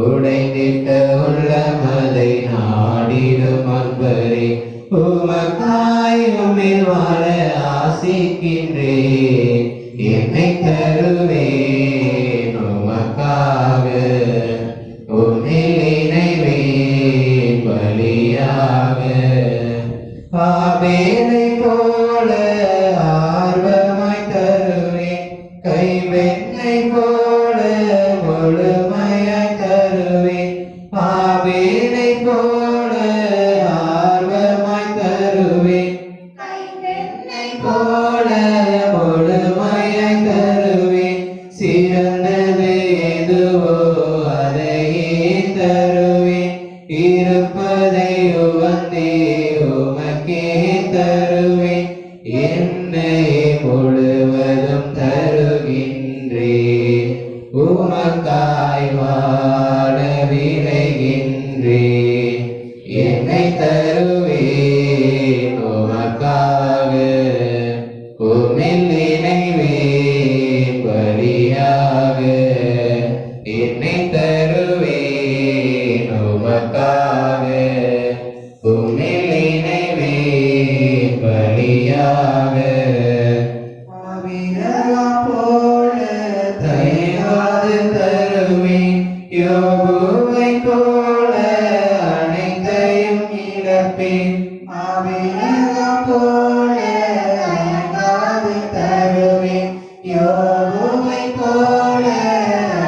உடைந்திட்ட உள்ளமதை நாடிடும் அன்பரே, உமக்காய் உம்மில் வாழ ஆசிக்கின்றேன். என்னை தருவேன் உமக்காக, உம்மில் நினைவேன் பலியாக. ஆபேலை போல ஆர்வமாய் தருவேன், கைவெண்ணை போல முழுமையாய் தருவேன். ஆபேலை போல ஆர்வமாய் தருவேன், கைவெண்ணை போல முழுமையாய் தருவேன். சிறந்தது எதுவோ அதையே தருவேன், இருப்பதை உவந்தே உமக்கே தருவேன். என்னை முழுவதும் தருகின்றேன், உமக்காய் வாழ விளைகின்றேன். என்னை தருவேன் உமக்காக, உம்மில் நினைவேன் பலியாக. என்னை தருவேன் உமக்காக, உம்மில் நினைவேன் பலியாக. ஆவினகம் போல தயவாது தருவேன், யோபுவை போல அனைத்தையும் இழப்பேன். ஆவினகம் போல தயவாது தருவேன், யோபுவை போல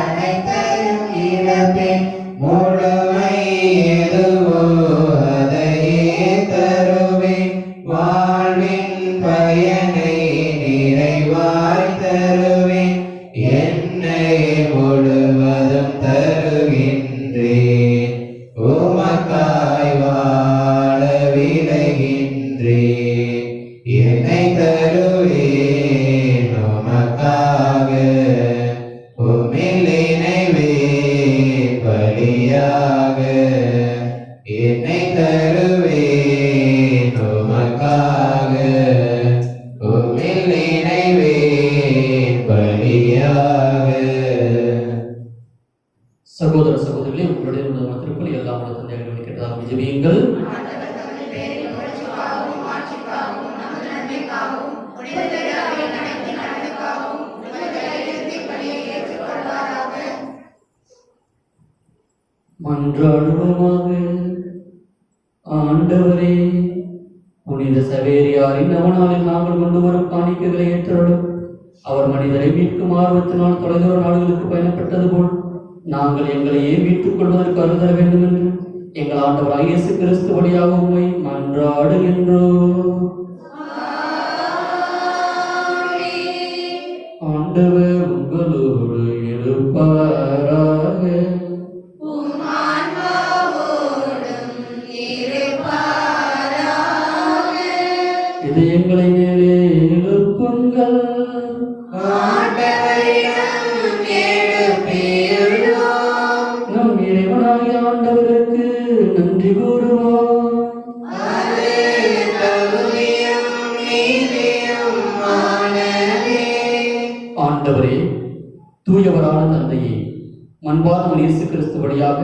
அனைத்தையும் இழப்பேன். முழுமை எதுவோ அதையே தருவேன், வாழ்வின் பயனை நிறைவாய் தருவேன். என்னை முழுவதும் தருகின்றேன், உமக்காய் வாழ விளைகின்றேன். என்னை தருவேன் உமக்காக, உம்மில் நினைவேன் பலியாக. என்னை தருவேன் உமக்காக, உம்மில் நினைவேன் பலியாக. சகோதர சகோதரிகளே, உங்களுடைய திருப்பலி எல்லாம் தந்தையாக கேட்டதாக ஜெபியுங்கள். மன்றாடுவோமாக. ஆண்டவரே, புனித சவேரியாரின் நவநாளில் நாங்கள் கொண்டு வரும் காணிக்கைகளை ஏற்றலும். அவர் மனிதரை மீட்கும் ஆர்வத்தினால் தொலைதூர நாடுகளுக்கு பயணப்பட்டது போல் நாங்கள் எங்களையே மீட்டுக் கொள்வதற்கு அருள் தர வேண்டும் என்று எங்கள் ஆண்டவர் இயேசு கிறிஸ்து வழியாக உம்மை மன்றாடுகின்றோம். ஆண்டவர் உங்கள் உங்களோடு இருப்பாராக. இதயங்களை மேலே எழுப்புங்கள். நம் இறைவனாகிய ஆண்டவருக்கு நன்றி கூறுவோம். ஆண்டவரே, தூயவரான தந்தையே, மண்பார்ந்த இயேசு கிறிஸ்து வழியாக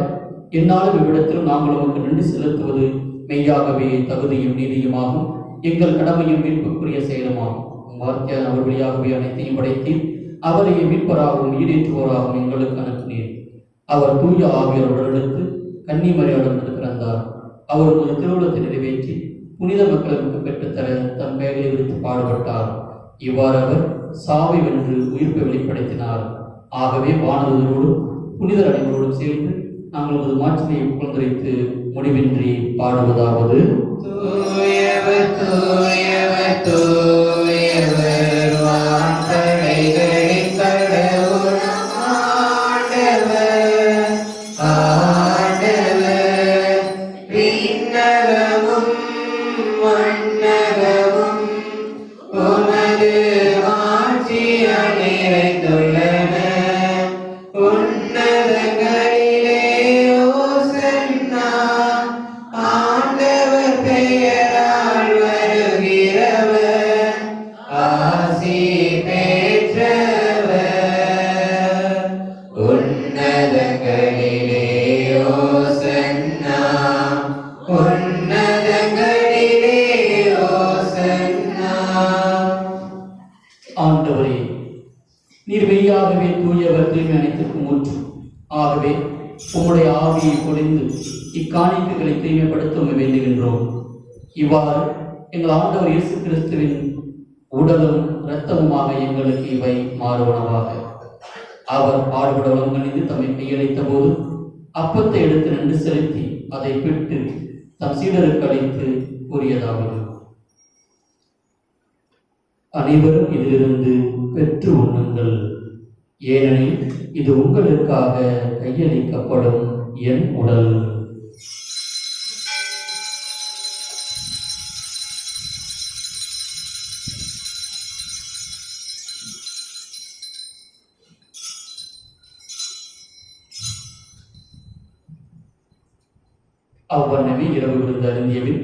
எந்நாளும் இவ்விடத்திலும் நாங்கள் உமக்கு நன்றி செலுத்துவது மெய்யாகவே தகுதியும் நீதியுமாகும், எங்கள் கடமையும் மீட்புக்குரிய செயலுமாகும். வார்த்தையான அவர் வழியாகவே அனைத்தையும் படைத்தீர். அவரையே மீட்பராகவும் ஈடேற்றுவோராகவும் எங்களுக்கு அனுப்பினீர். அவர் தூய ஆவியருடனுக்கு கன்னிமரியாளுடன் பிறந்தார். அவர் ஒரு திருவுளத்தை நிறைவேற்றி புனித மக்களுக்கு பெற்றுத்தர தம் பெயரை விடுத்து பாடுபட்டார். இவ்வாறு அவர் சாவை வென்று உயிர்ப்பை வெளிப்படுத்தினார். ஆகவே வானதூதரோடும் புனிதர் அனைவரோடும் சேர்ந்து நாங்கள் ஒரு மாட்சியை புகழ்ந்துரைத்து முடிவின்றி பாடுவதாவது: தூயவர் தூயவர் தூயவர் வான்படைகளின் கடவுள் ஆண்டவர் ஆண்டவர். விண்ணகமும் மண்ணகமும் உமது ஆட்சியால் நிறைந்துள்ளன. உன்னதங்களிலே ஓசன்னா. ஆண்டவர் பெயரால் வருகிறவர் ஆசி பெற்றவர். உன்னதங்களிலே ஓசன்னா. உன்னதங்களிலே ஓசன்னா. ஆண்டவரே, நீர் மெய்யாகவே தூயவர், தூய்மை அனைத்திற்கும் ஊற்று. ஆகவே உம்முடைய ஆவியை பொழிந்து இக்காணிக்கைகளை தூய்மைப்படுத்த உம்மை வேண்டுகின்றோம். இவ்வாறு எங்கள் ஆண்டவர் இயேசு கிறிஸ்துவின் உடலும் இரத்தமுமாக எங்களுக்கு இவை மாறுவனவாக. அவர் பாடுபட உலகணிந்து தம்மை கையளித்த போது அப்பத்தை எடுத்து நன்றி செலுத்தி அதை பிட்டு தம் சீடருக்கு அளித்து கூறியதாவது: அனைவரும் இதிலிருந்து பெற்று உண்ணுங்கள், ஏனெனில் இது உங்களுக்காக கையளிக்கப்படும் என் உடல். அவ்வண்ணமே இரவு விருந்து அருந்தியபின்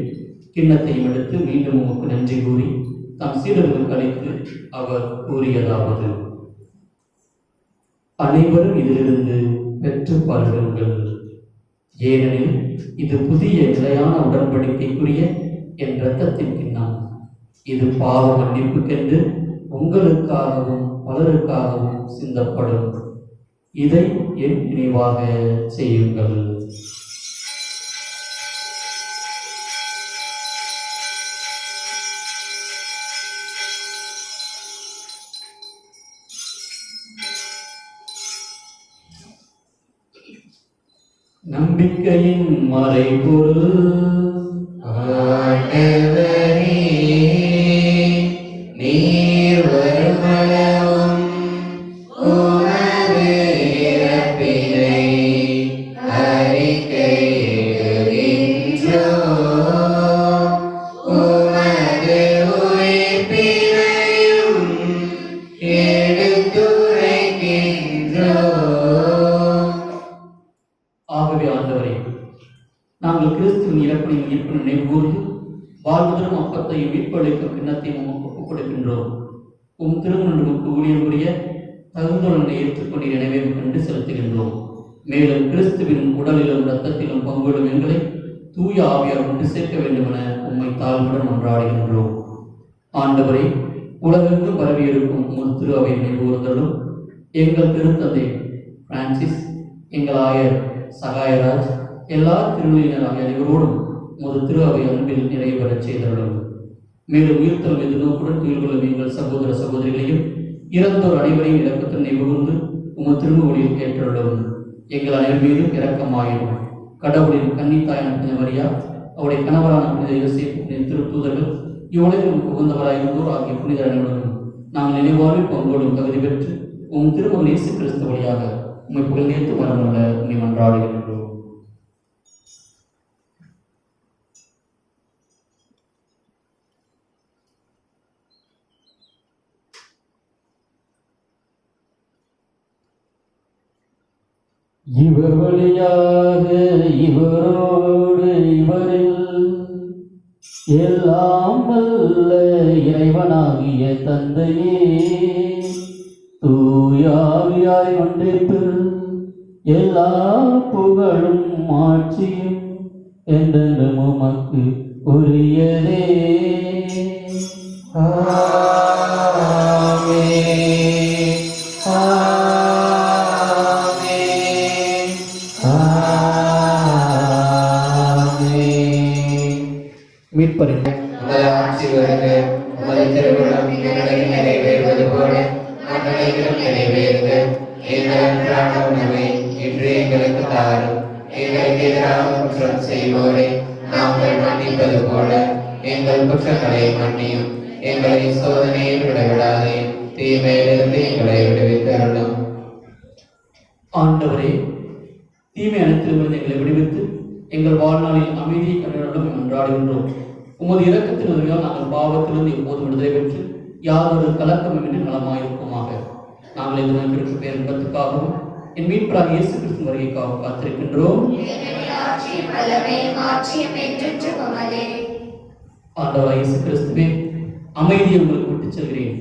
கிண்ணத்தையும் எடுத்து மீண்டும் உமக்கு நன்றி கூறி தம் சீடர்களுக்கு அளித்து அவர் கூறியதாவது: அனைவரும் இதிலிருந்து பெற்று பருகுங்கள், ஏனெனில் இது புதிய நிலையான உடன்படிக்கைக்குரிய என் இரத்தத்தின் கிண்ணம். இது பாவ மன்னிப்புக்கென்று உங்களுக்காகவும் பலருக்காகவும் சிந்தப்படும். இதை என் நினைவாக செய்யுங்கள். நம்பிக்கையின் மறைபொருள். ஆண்டவரே, நீர் வருமளவும் உமது இறப்பினை அறிக்கையிடுகின்றோம். உமது உயிர்ப்பினையும் எடுத்துரைக்கின்றோம். ஆகவே ஆண்டவரே, நாங்கள் கிறிஸ்துவின் இறப்பினை மீட்பு நினைவுகூர்ந்து வாழ்வதலும் அப்பத்தையும் மீட்பளிக்கும் கிண்ணத்தையும் உமக்கு ஒப்புக் கொடுக்கின்றோம். உம் திருமணனுக்கு ஊழியம் புரிய தகுந்தொழனை ஏற்றுக்கொண்டு நினைவை கண்டு செலுத்துகின்றோம். மேலும் கிறிஸ்துவின் உடலிலும் இரத்தத்திலும் பங்குடும் எங்களை தூய ஆவியார் கொண்டு சேர்க்க வேண்டுமென உம்மை தாழ்வுடன் மன்றாடுகின்றோம். ஆண்டவரே, உலகெங்கும் பரவியிருக்கும் உமது திரு அவை நினைவுகூர்ந்தலும் எங்கள் திருத்தந்தை பிரான்சிஸ், எங்கள் ஆயர் சகாயராஜ், எல்லா திருநிலையினர் ஆகிய அனைவரோடும் உமது திரு அவை அன்பில் நிறைவேறச் செய்தருளும். மேலும் உயிர்த்தல் எதிர்நோக்குடன் துயில்களும் எங்கள் சகோதர சகோதரிகளையும் இறந்தோர் அனைவரையும் இரக்கத்தில் நிகழ்ந்து உமது திருமுகொழியில் ஏற்றருளும். எங்கள் அனைவர் மீதும் இரக்கமாயிரும். கடவுளின் கன்னித்தாயான புனித மரியா, அவருடைய கணவரான புனித யோசேப்பு, புனித திருத்தூதர்கள், இவ்வுலகில் உகந்தவராயிருந்தோர் ஆகிய புனிதர் அனைவரும் நாங்கள் நினைவாழ்வில் பங்கோடும் தகுதி பெற்று உம் திருமகன் இயேசு கிறிஸ்து வழியாக உம்மை புகழ்ந்தேத்து வரமுள்ள உம்மை மன்றாடுகின்றோம். இவர் வழியாக இவரோடு இவரில் எல்லாம் வல்ல இறைவனாகிய தந்தையே, தூயாவியாய் ஒன்றிப்பில் எல்லா புகழும் ஆட்சியும் என்றென்றும் உமக்கு உரியதே. மீட்பரின் உமது ஆட்சி வருக, உமது திருவுளம் விண்ணுலகில் நிறைவேறுவது போல மண்ணுலகிலும் நிறைவேறுக. எங்கள் அன்றாட உணவை இன்று எங்களுக்கு தாரும். எங்களுக்கு எதிராக குற்றம் செய்வோரை நாங்கள் மன்னிப்பது போல எங்கள் குற்றங்களை மன்னியும். எங்களை சோதனையில் விடவிடாதே, தீமையிலிருந்து எங்களை விடுவித்தருளும். ஆண்டவரே, தீமை அனைத்திலிருந்து எங்களை விடுவித்து எங்கள் வாழ்நாளில் அமைதியை கண்டனம் மன்றாடுகின்றோம். உமது இரக்கத்தின் உதவியால் நாங்கள் பாவத்திலிருந்து எப்போதும் விடுதலை பெற்று யாதொரு கலக்கமின்றி நலமாயிருக்குமாக. நாங்கள் இந்த நோய்க்கு பேர் இன்பத்துக்காகவும் என் மீட்பராக இயேசு கிறிஸ்து வருகைக்காகவும் காத்திருக்கின்றோம். ஆண்டவராக இயேசு கிறிஸ்துவே, அமைதியை உங்களுக்கு விட்டுச் செல்கிறேன்,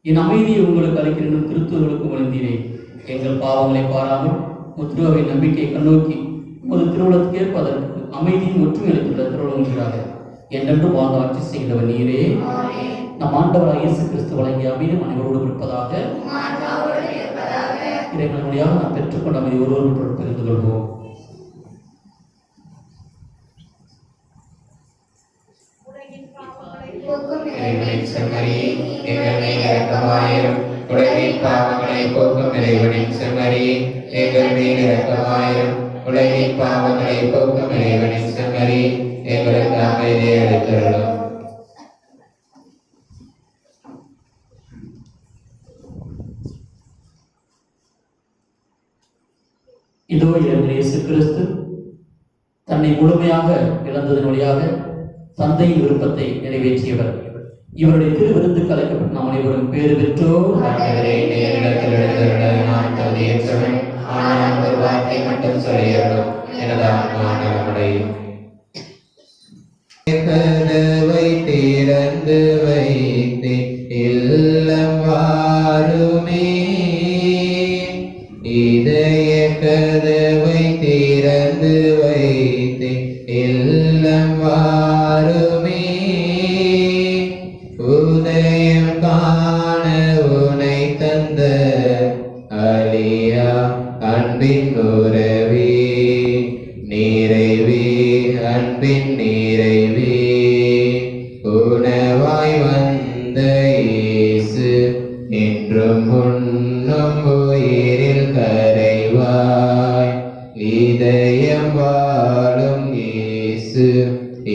என் அமைதியை உங்களுக்கு அளிக்கிறேன் திருத்துவர்களுக்கு வழங்கினேன். எங்கள் பாவங்களை பாராமல் முத்ருவை நம்பிக்கை கண்ணோக்கி ஒரு திருவுளத்துக்கு ஏற்பதற்கு அமைதியும் ஒற்றுமை அளித்துள்ள திருவுளங்கிறாக என்றென்று வாழ்ந்து ஆட்சி செய்கிறவர் நீரே. நம் ஆண்டவராக இயேசு கிறிஸ்து வழங்கிய அமைதி அனைவரோடு இருப்பதாக. இறைவனுடையாக நாம் பெற்றுக்கொண்ட அமைதி ஒருவருடன் பகிர்ந்து கொள்வோம். இறைவனின் செம்மறியே, எங்கள் மேல் இரக்கமாயிரும். உலகின் பாவங்களை போக்கும் இறைவனின் செம்மறியே, எங்கள் மேல் இரக்கமாயிரும். உலகின் பாவங்களை போக்கும் இறைவனின் செம்மறியே, எங்களுக்கு அமைதியை அளித்தருளும். இதோ இறைவன் இயேசு கிறிஸ்து தன்னை முழுமையாக இழந்ததன் வழியாக தந்தையின் விருப்பத்தை நிறைவேற்றியவர். இவருடைய திருவிருந்துக்கு அழைக்கப்பட்ட நாம் அனைவரும் பேறு பெற்றோர். ஆண்டவரே, நேரிடத்தில் எழுந்தருள நான் தகுதியற்றவன். ஆனால் ஒரு வார்த்தை மட்டும் சொல்லியருளும், எனது ஆன்மா நலமடையும். கதவை திறந்து வைத்து இல்லம் வாருமே, இதய கதவை திறந்து வைத்து இல்லம் வாருமே, உதயம் காண உனை தந்த அலியா அன்பின் உறவே, நிறைவே அன்பின் நிறைவே, உணவாய் வந்த இயேசு என்றும் உண்ணும் உயிரில் கரைவாய், இதயம் வாழும் இயேசு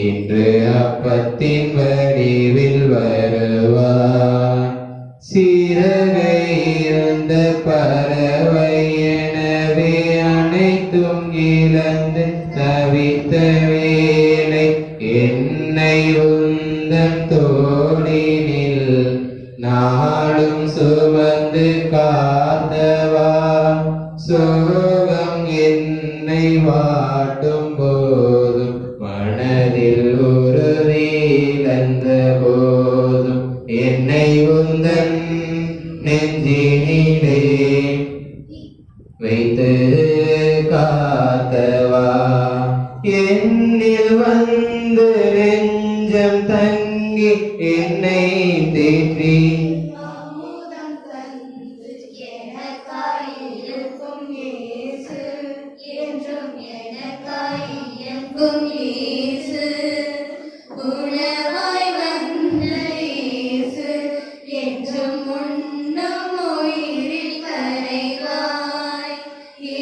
இன்று அப்பத்தின் வடிவில் வருவாய், சிறகை இருந்த பறவை எனவே அனைத்தும் இழந்து தவித்த வேளை, என்னை உந்தன் தோளினில் நாளும் சுமந்து காத்தவா, சோகம் என்னை வாட்டும் போதும் மனதில் ஒரு நீலந்த போதும், என்னை உந்தன் நெஞ்சினிலே வைத்து காத்தவா, என்னில் வந்து நெஞ்சம் தங்கி என்னை தேற்றி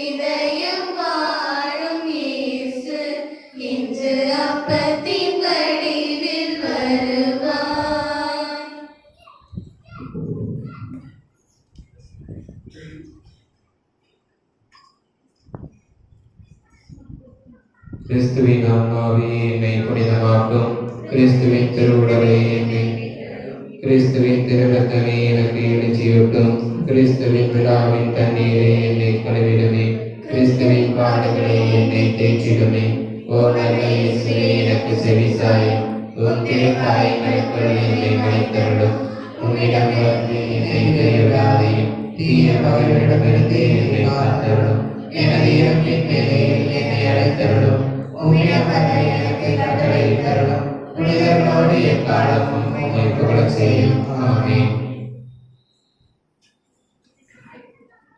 இதயம் வாழும் கிறிஸ்துவின் ஆன்மாவே என்னை புனிதமாக்கும். கிறிஸ்துவின் திருவுடலை என்னை கிறிஸ்துவின் திருரத்தமே எனக்கு எழுச்சியூட்டும். கிறிஸ்துவின் விழாவின் தண்ணீரை என்னை கழுவிடுமே. கிறிஸ்துவின் பாடுகளை என்னை தேற்றிடுமே. ஓ நல்ல இயேசுவே, எனக்கு செவிசாயும். உன் திருக்காயங்களுக்குள் என்னை மறைத்தருளும். உன்னிடம் வந்து என்னை கைவிடாதையும். தீய பகைவரிடமிருந்து என்னை காத்தருளும். எனது இறப்பின் வேளையில் என்னை அழைத்தருளும். உம்மிடம் வர எனக்கு கட்டளையிட்டருளும். புனிதர்களோடு எக்காலமும் உம்மை புகழச் செய்யும். ஆமென்.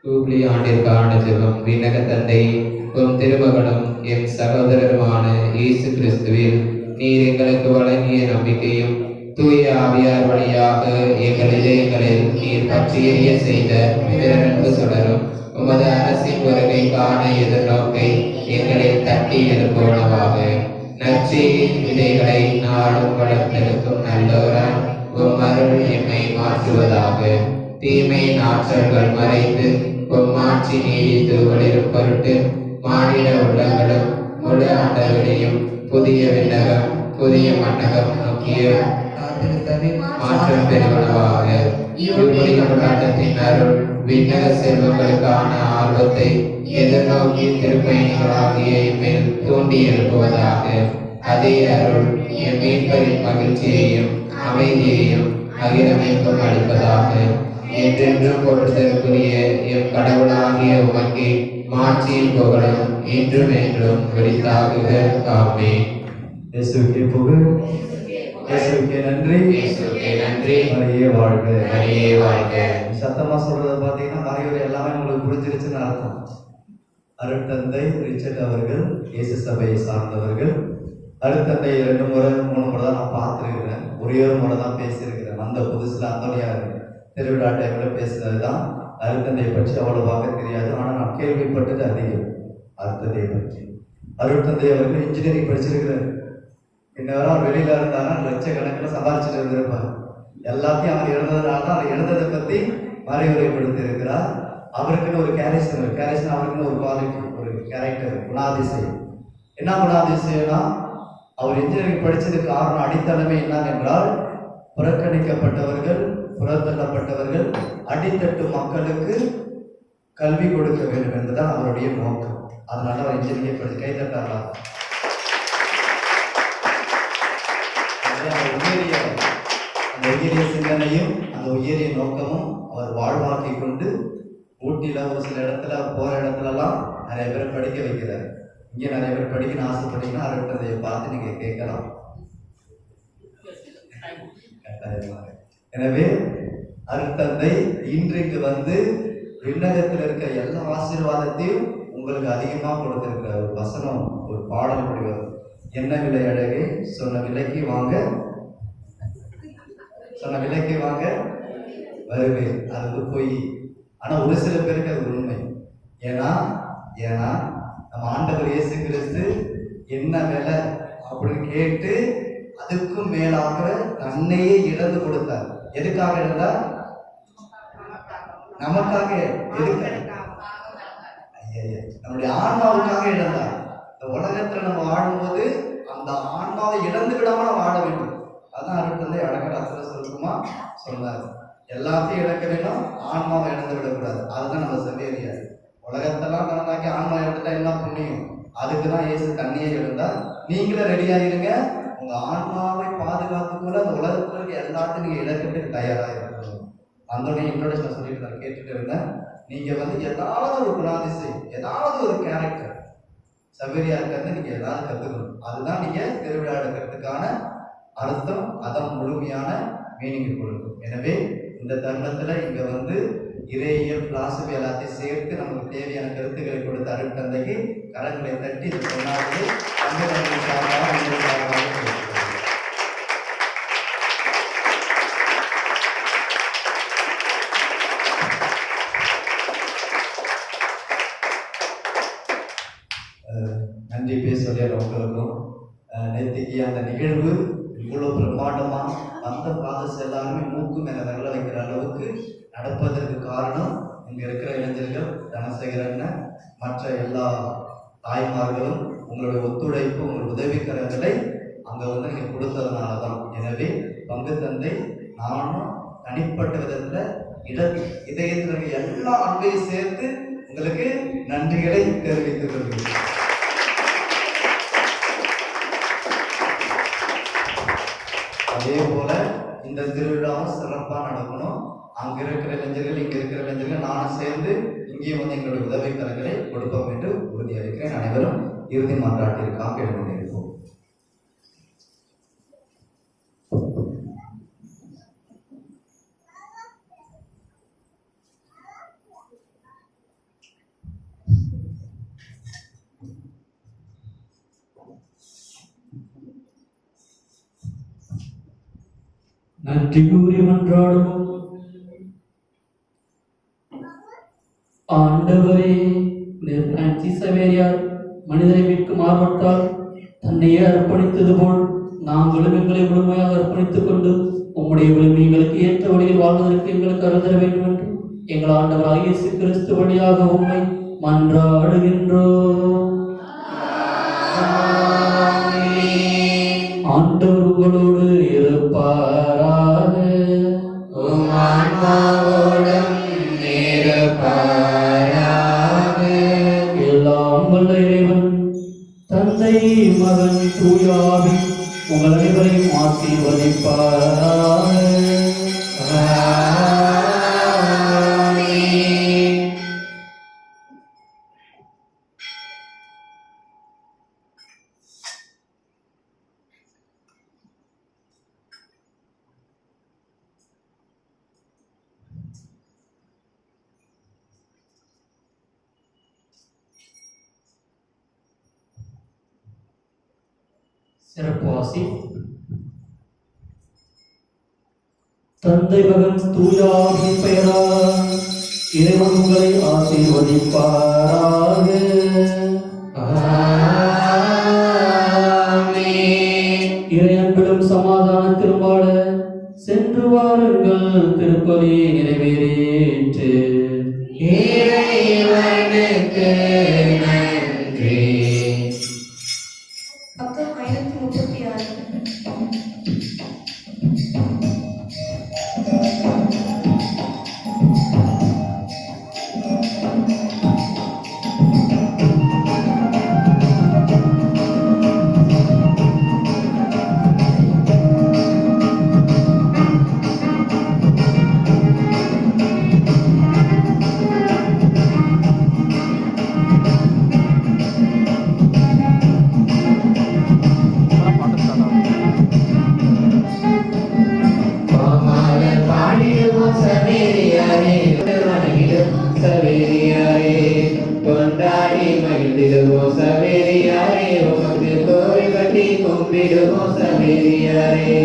ஜூபிலி ஆண்டிற்கான ஜெபம். விண்ணக தந்தை, உம் திருமகனும் என் சகோதரருமான இயேசு கிறிஸ்துவில் நீர் எங்களுக்கு வழங்கிய நம்பிக்கையும் தூய ஆவியார் வழியாக எங்கள் இதயங்களில் நீர் பற்றி எரிய செய்த பேரன்பு சுடரும் உமது அரசின் வருகைக்கான எதிர்நோக்கை எங்களில் தட்டி எழுப்புவனவாக. நற்செய்தியின் விதைகளை நாடும் வளர்த்தெடுக்கும் நல்லோரான் உம் அருள் எம்மை மாற்றுவதாக. தீமையின் ஆற்றல்கள் மறைந்து உம் ஆட்சி நீடித்து ஒளிரும் பொருட்டு மானிட உள்ளங்களும் முழு ஆண்டவரையும் புதிய விண்ணகம் புதிய மன்னகம் நோக்கிய மாற்றம் பெறுவனவாக. யூபிலி கொண்டாட்டத்தின் அருள் விண்ணக செல்வங்களுக்கான ஆர்வத்தை எதிர்நோக்கி திருப்பயணிகளாகிய மேல் தூண்டி எழுப்புவதாக. அதே அருள் என் மீட்பரின் மகிழ்ச்சியையும் அமைதியையும் அகிலமைக்கும் அளிப்பதாக. என்றென்றும் போற்றுதற்குரிய எம் கடவுளாகிய உமக்கு மாட்சியும் புகழும் இன்றும் என்றும் வெளித்தாகுக. ஆமென். இயேசுவுக்கே புகழ், இயேசுவுக்கே நன்றி, இயேசுவுக்கே நன்றி. மரியே வாழ்க. மரியே வாழ்க. சத்தமா சொல்றத பார்த்தீங்கன்னா மறையுறை எல்லாமே உங்களுக்கு புரிஞ்சிருச்சுன்னு அர்த்தம். அருட்தந்தை ரிச்சர்ட் அவர்கள் இயேசு சபையை சார்ந்தவர்கள். அருட்தந்தை 2 முறை 3 முறை தான் நான் பார்த்துருக்கிறேன். ஒரே ஒரு முறை தான் பேசியிருக்கிறேன். அந்த புதுசில் அந்தோனியார் திருவிழா டைமில் பேசுனது தான். அருட்தந்தையை பற்றி அவ்வளவாக தெரியாது, ஆனால் நான் கேள்விப்பட்டது அதிகம் அருட்தந்தையை பற்றி. அருட்தந்தை அவர்கள் இன்ஜினியரிங் படிச்சிருக்கிறார். இன்னவரும் வெளியில இருந்தாலும் லட்சக்கணக்கில் சம்பாதிச்சுட்டு இருந்திருப்பார். எல்லாத்தையும் அவர் எழுந்ததுனால தான் அவர் எழுந்ததை பற்றி மறைவுரைப்படுத்தி இருக்கிறார். அவருக்குன்னு ஒரு கேரக்டர் அவருக்குன்னு ஒரு குவாலிட்டி, ஒரு கேரக்டர், குணாதிசயம். என்ன குணாதிசயம்னா, அவர் இன்ஜினியரிங் படித்ததுக்கு காரணம் அடித்தளமே என்னவென்றால், புறக்கணிக்கப்பட்டவர்கள் புறத்தள்ளப்பட்டவர்கள் அடித்தட்டு மக்களுக்கு கல்வி கொடுக்க வேண்டும் என்பதுதான் அவருடைய நோக்கம். அதனால அவர் இன்ஜினியரிங் படித்து கைத்தட்டாரா. அந்த உயரிய சிந்தனையும் அந்த உயரிய நோக்கமும் அவர் வாழ்வாக்கி கொண்டு ஊட்டியில் ஒரு சில இடத்துல போகிற இடத்துலலாம் நிறைய பேர் படிக்க வைக்கிறார். இங்கே நிறைய பேர் படிக்கணும்னு ஆசைப்பட்டீங்கன்னா அருட்தந்தையை பார்த்து நீங்கள் கேட்கலாம். எனவே அருட்தந்தை இன்றைக்கு வந்து விண்ணகத்தில் இருக்க எல்லா ஆசீர்வாதத்தையும் உங்களுக்கு அதிகமாக கொடுத்திருக்கிற ஒரு வசனம், ஒரு பாடல் முடிவது. என்ன விலை அழகே, சொன்ன விலைக்கு வாங்க வருவேன். அது பொய். ஆனால் ஒரு சில பேருக்கு அது உண்மை. ஏன்னா நம்ம ஆண்டவர் இயேசு கிறிஸ்து என்ன விலை அப்படின்னு கேட்டு அதுக்கும் மேலாக தன்னையே இழந்து கொடுத்தார். எதுக்காக இருந்தார்? நமக்காக. நம்முடைய ஆன்மாவுக்காக இழந்தார். இந்த உலகத்துல நம்ம வாழும்போது அந்த ஆன்மாவை இழந்து விடாம நம்ம வாழ வேண்டும். அதான் அருட்தந்தை அழகராத்துல சொல்லுமா சொன்னார். எல்லாத்தையும் இழக்க வேண்டும், ஆன்மாவை இழந்து விடக்கூடாது. அதுதான் நம்ம செவேரியா. உலகத்தெல்லாம் நடந்தாக்கி ஆன்மா இழந்துட்டா என்ன புண்ணியம்? அதுக்குதான் இயேசு தண்ணியை இழந்தார். நீங்களும் ரெடியாயிருங்க. உங்க ஆன்மாவை பாதுகாத்துக்குள்ள அந்த உலகத்துல இருக்க எல்லாத்தையும் நீங்க இழக்கிறதுக்கு தயாராக இருக்கணும். அந்தோடைய இன்ட்ரோடக்ஷன் சொல்லிட்டு நான் கேட்டுட்டு இருந்தேன். நீங்க வந்து ஏதாவது ஒரு குணாதிசயம், ஏதாவது ஒரு கேரக்டர் சவேரியா இருக்கிறது நீங்க ஏதாவது கத்துக்கணும். அதுதான் நீங்க திருவிழா எடுக்கிறதுக்கான அர்த்தம். அதான் முழுமையான மீனிங் கொடுக்கும். எனவே இந்த தருணத்துல இங்க வந்து இறையியல் பிலாசபி எல்லாத்தையும் சேர்த்து நமக்கு தேவையான கருத்துக்களை கொடுத்த அருட்தந்தைக்கு கரங்களை தட்டி இது சொன்னாலே நன்றி பேசுவதே உங்களுக்கும். நேற்றுக்கு அந்த நிகழ்வு இவ்வளவு பிரம்மாண்டமா அந்த பாதஸ் எல்லாருமே மூக்கு மேல விரல வைக்கிற அளவுக்கு நடப்பதற்கு காரணம் இங்க இருக்கிற இளைஞர்கள், தனசேகரன், மற்ற எல்லா தாய்மார்களும் உங்களுடைய ஒத்துழைப்பு, உங்கள் உதவிக்கரங்களை அங்கே நீங்க கொடுத்ததுனால தான். எனவே பங்கு தந்தை நானும் தனிப்பட்ட விதத்தில் இதயத்தில் எல்லா அன்பையும் சேர்த்து உங்களுக்கு நன்றிகளை தெரிவித்துக் கொள்கிறேன். அதே போல இந்த திருவிழாவும் சிறப்பாக நடக்கணும். அங்க இருக்கிற இளைஞர்கள், இங்க இருக்கிற இளைஞர்கள் நானும் சேர்ந்து இங்கேயும் எங்களுடைய உதவிக்கரங்களை கொடுப்போம் என்று உறுதியளிக்கிறேன். அனைவரும் இறுதி மன்றாட்டிற்காக எழுந்திருப்போம். நன்றி கூறி மன்றாடுவோம். ஆண்டவரே, பிரான்சிஸ் சவேரியார் மனிதரை மீட்கும் ஆர்வத்தால் தன்னையே அர்ப்பணித்தது போல் நாங்களும் எங்களை முழுமையாக அர்ப்பணித்துக் கொண்டு உம்முடைய விழுமியங்களுக்கு ஏற்ற வழியில் வாழ்வதற்கு எங்களுக்கு அருள் தர வேண்டும் என்று எங்கள் ஆண்டவராகிய இயேசு கிறிஸ்து வழியாக உம்மை மன்றாடுகின்றோம். ஆண்டவர் உங்களோடு இருப்பாராக. எல்லாம் வல்ல இறைவன் தந்தை, மகன், தூய ஆவி உங்கள் அனைவரையும் ஆசீர்வதிப்பாராக. சிறப்பு வாசி. தந்தை, மகன், தூய ஆவியின் பெயரால் இறைவன் உங்களை ஆசீர்வதிப்பாராக. இறை அன்பிலும் சமாதானத்திலும் வாழ சென்று வாருங்கள். திருப்பலி நிறைவேறிற்று. இறைவனுக்கு நன்றி. பக்கம் 1036. கொண்டாடி மகிழ்ந்திடுவோம் சவேரியாரே, உமக்கு கோவில் கட்டி கும்பிடுவோம் சவேரியாரே.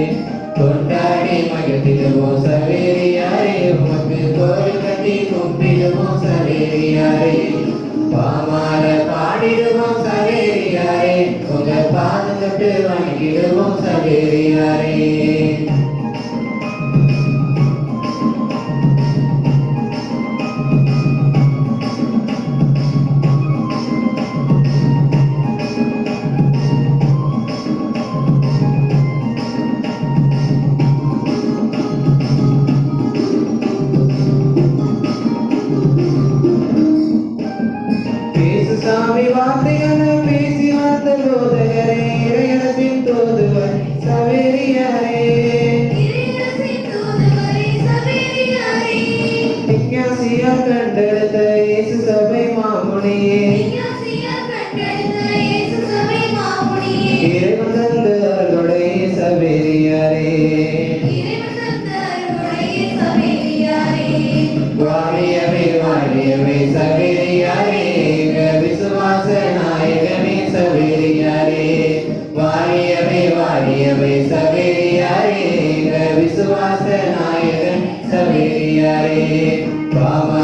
கொண்டாடி மகிழ்ந்திடுவோம் சவேரியாரே, உமக்கு கோவில் கட்டி கும்பிடுவோம் சவேரியாரே. பாமார பாடிடுவோம் சவேரியாரே, உங்க பாதம் தொட்டு வணங்கிடுவோம் சவேரியாரே. சாமி வார்த்தைகளை பேசி வந்த போதகரே, இறையரசின் தூதுவர் சவேரியாரே. விஞ்ஞாசியால் கண்டெடுத்த இயேசு சபை மாமுனியே, இறைவன் தந்த அருளுடைய சவேரியாரே. வாழியவே வாழியவே சவேரியாரே, விசுவாச நாயகனே சவேரியாரே. வாழியவே வாழியவே சவேரியாரே, விசுவாச நாயகன் சவேரியாரே. பாம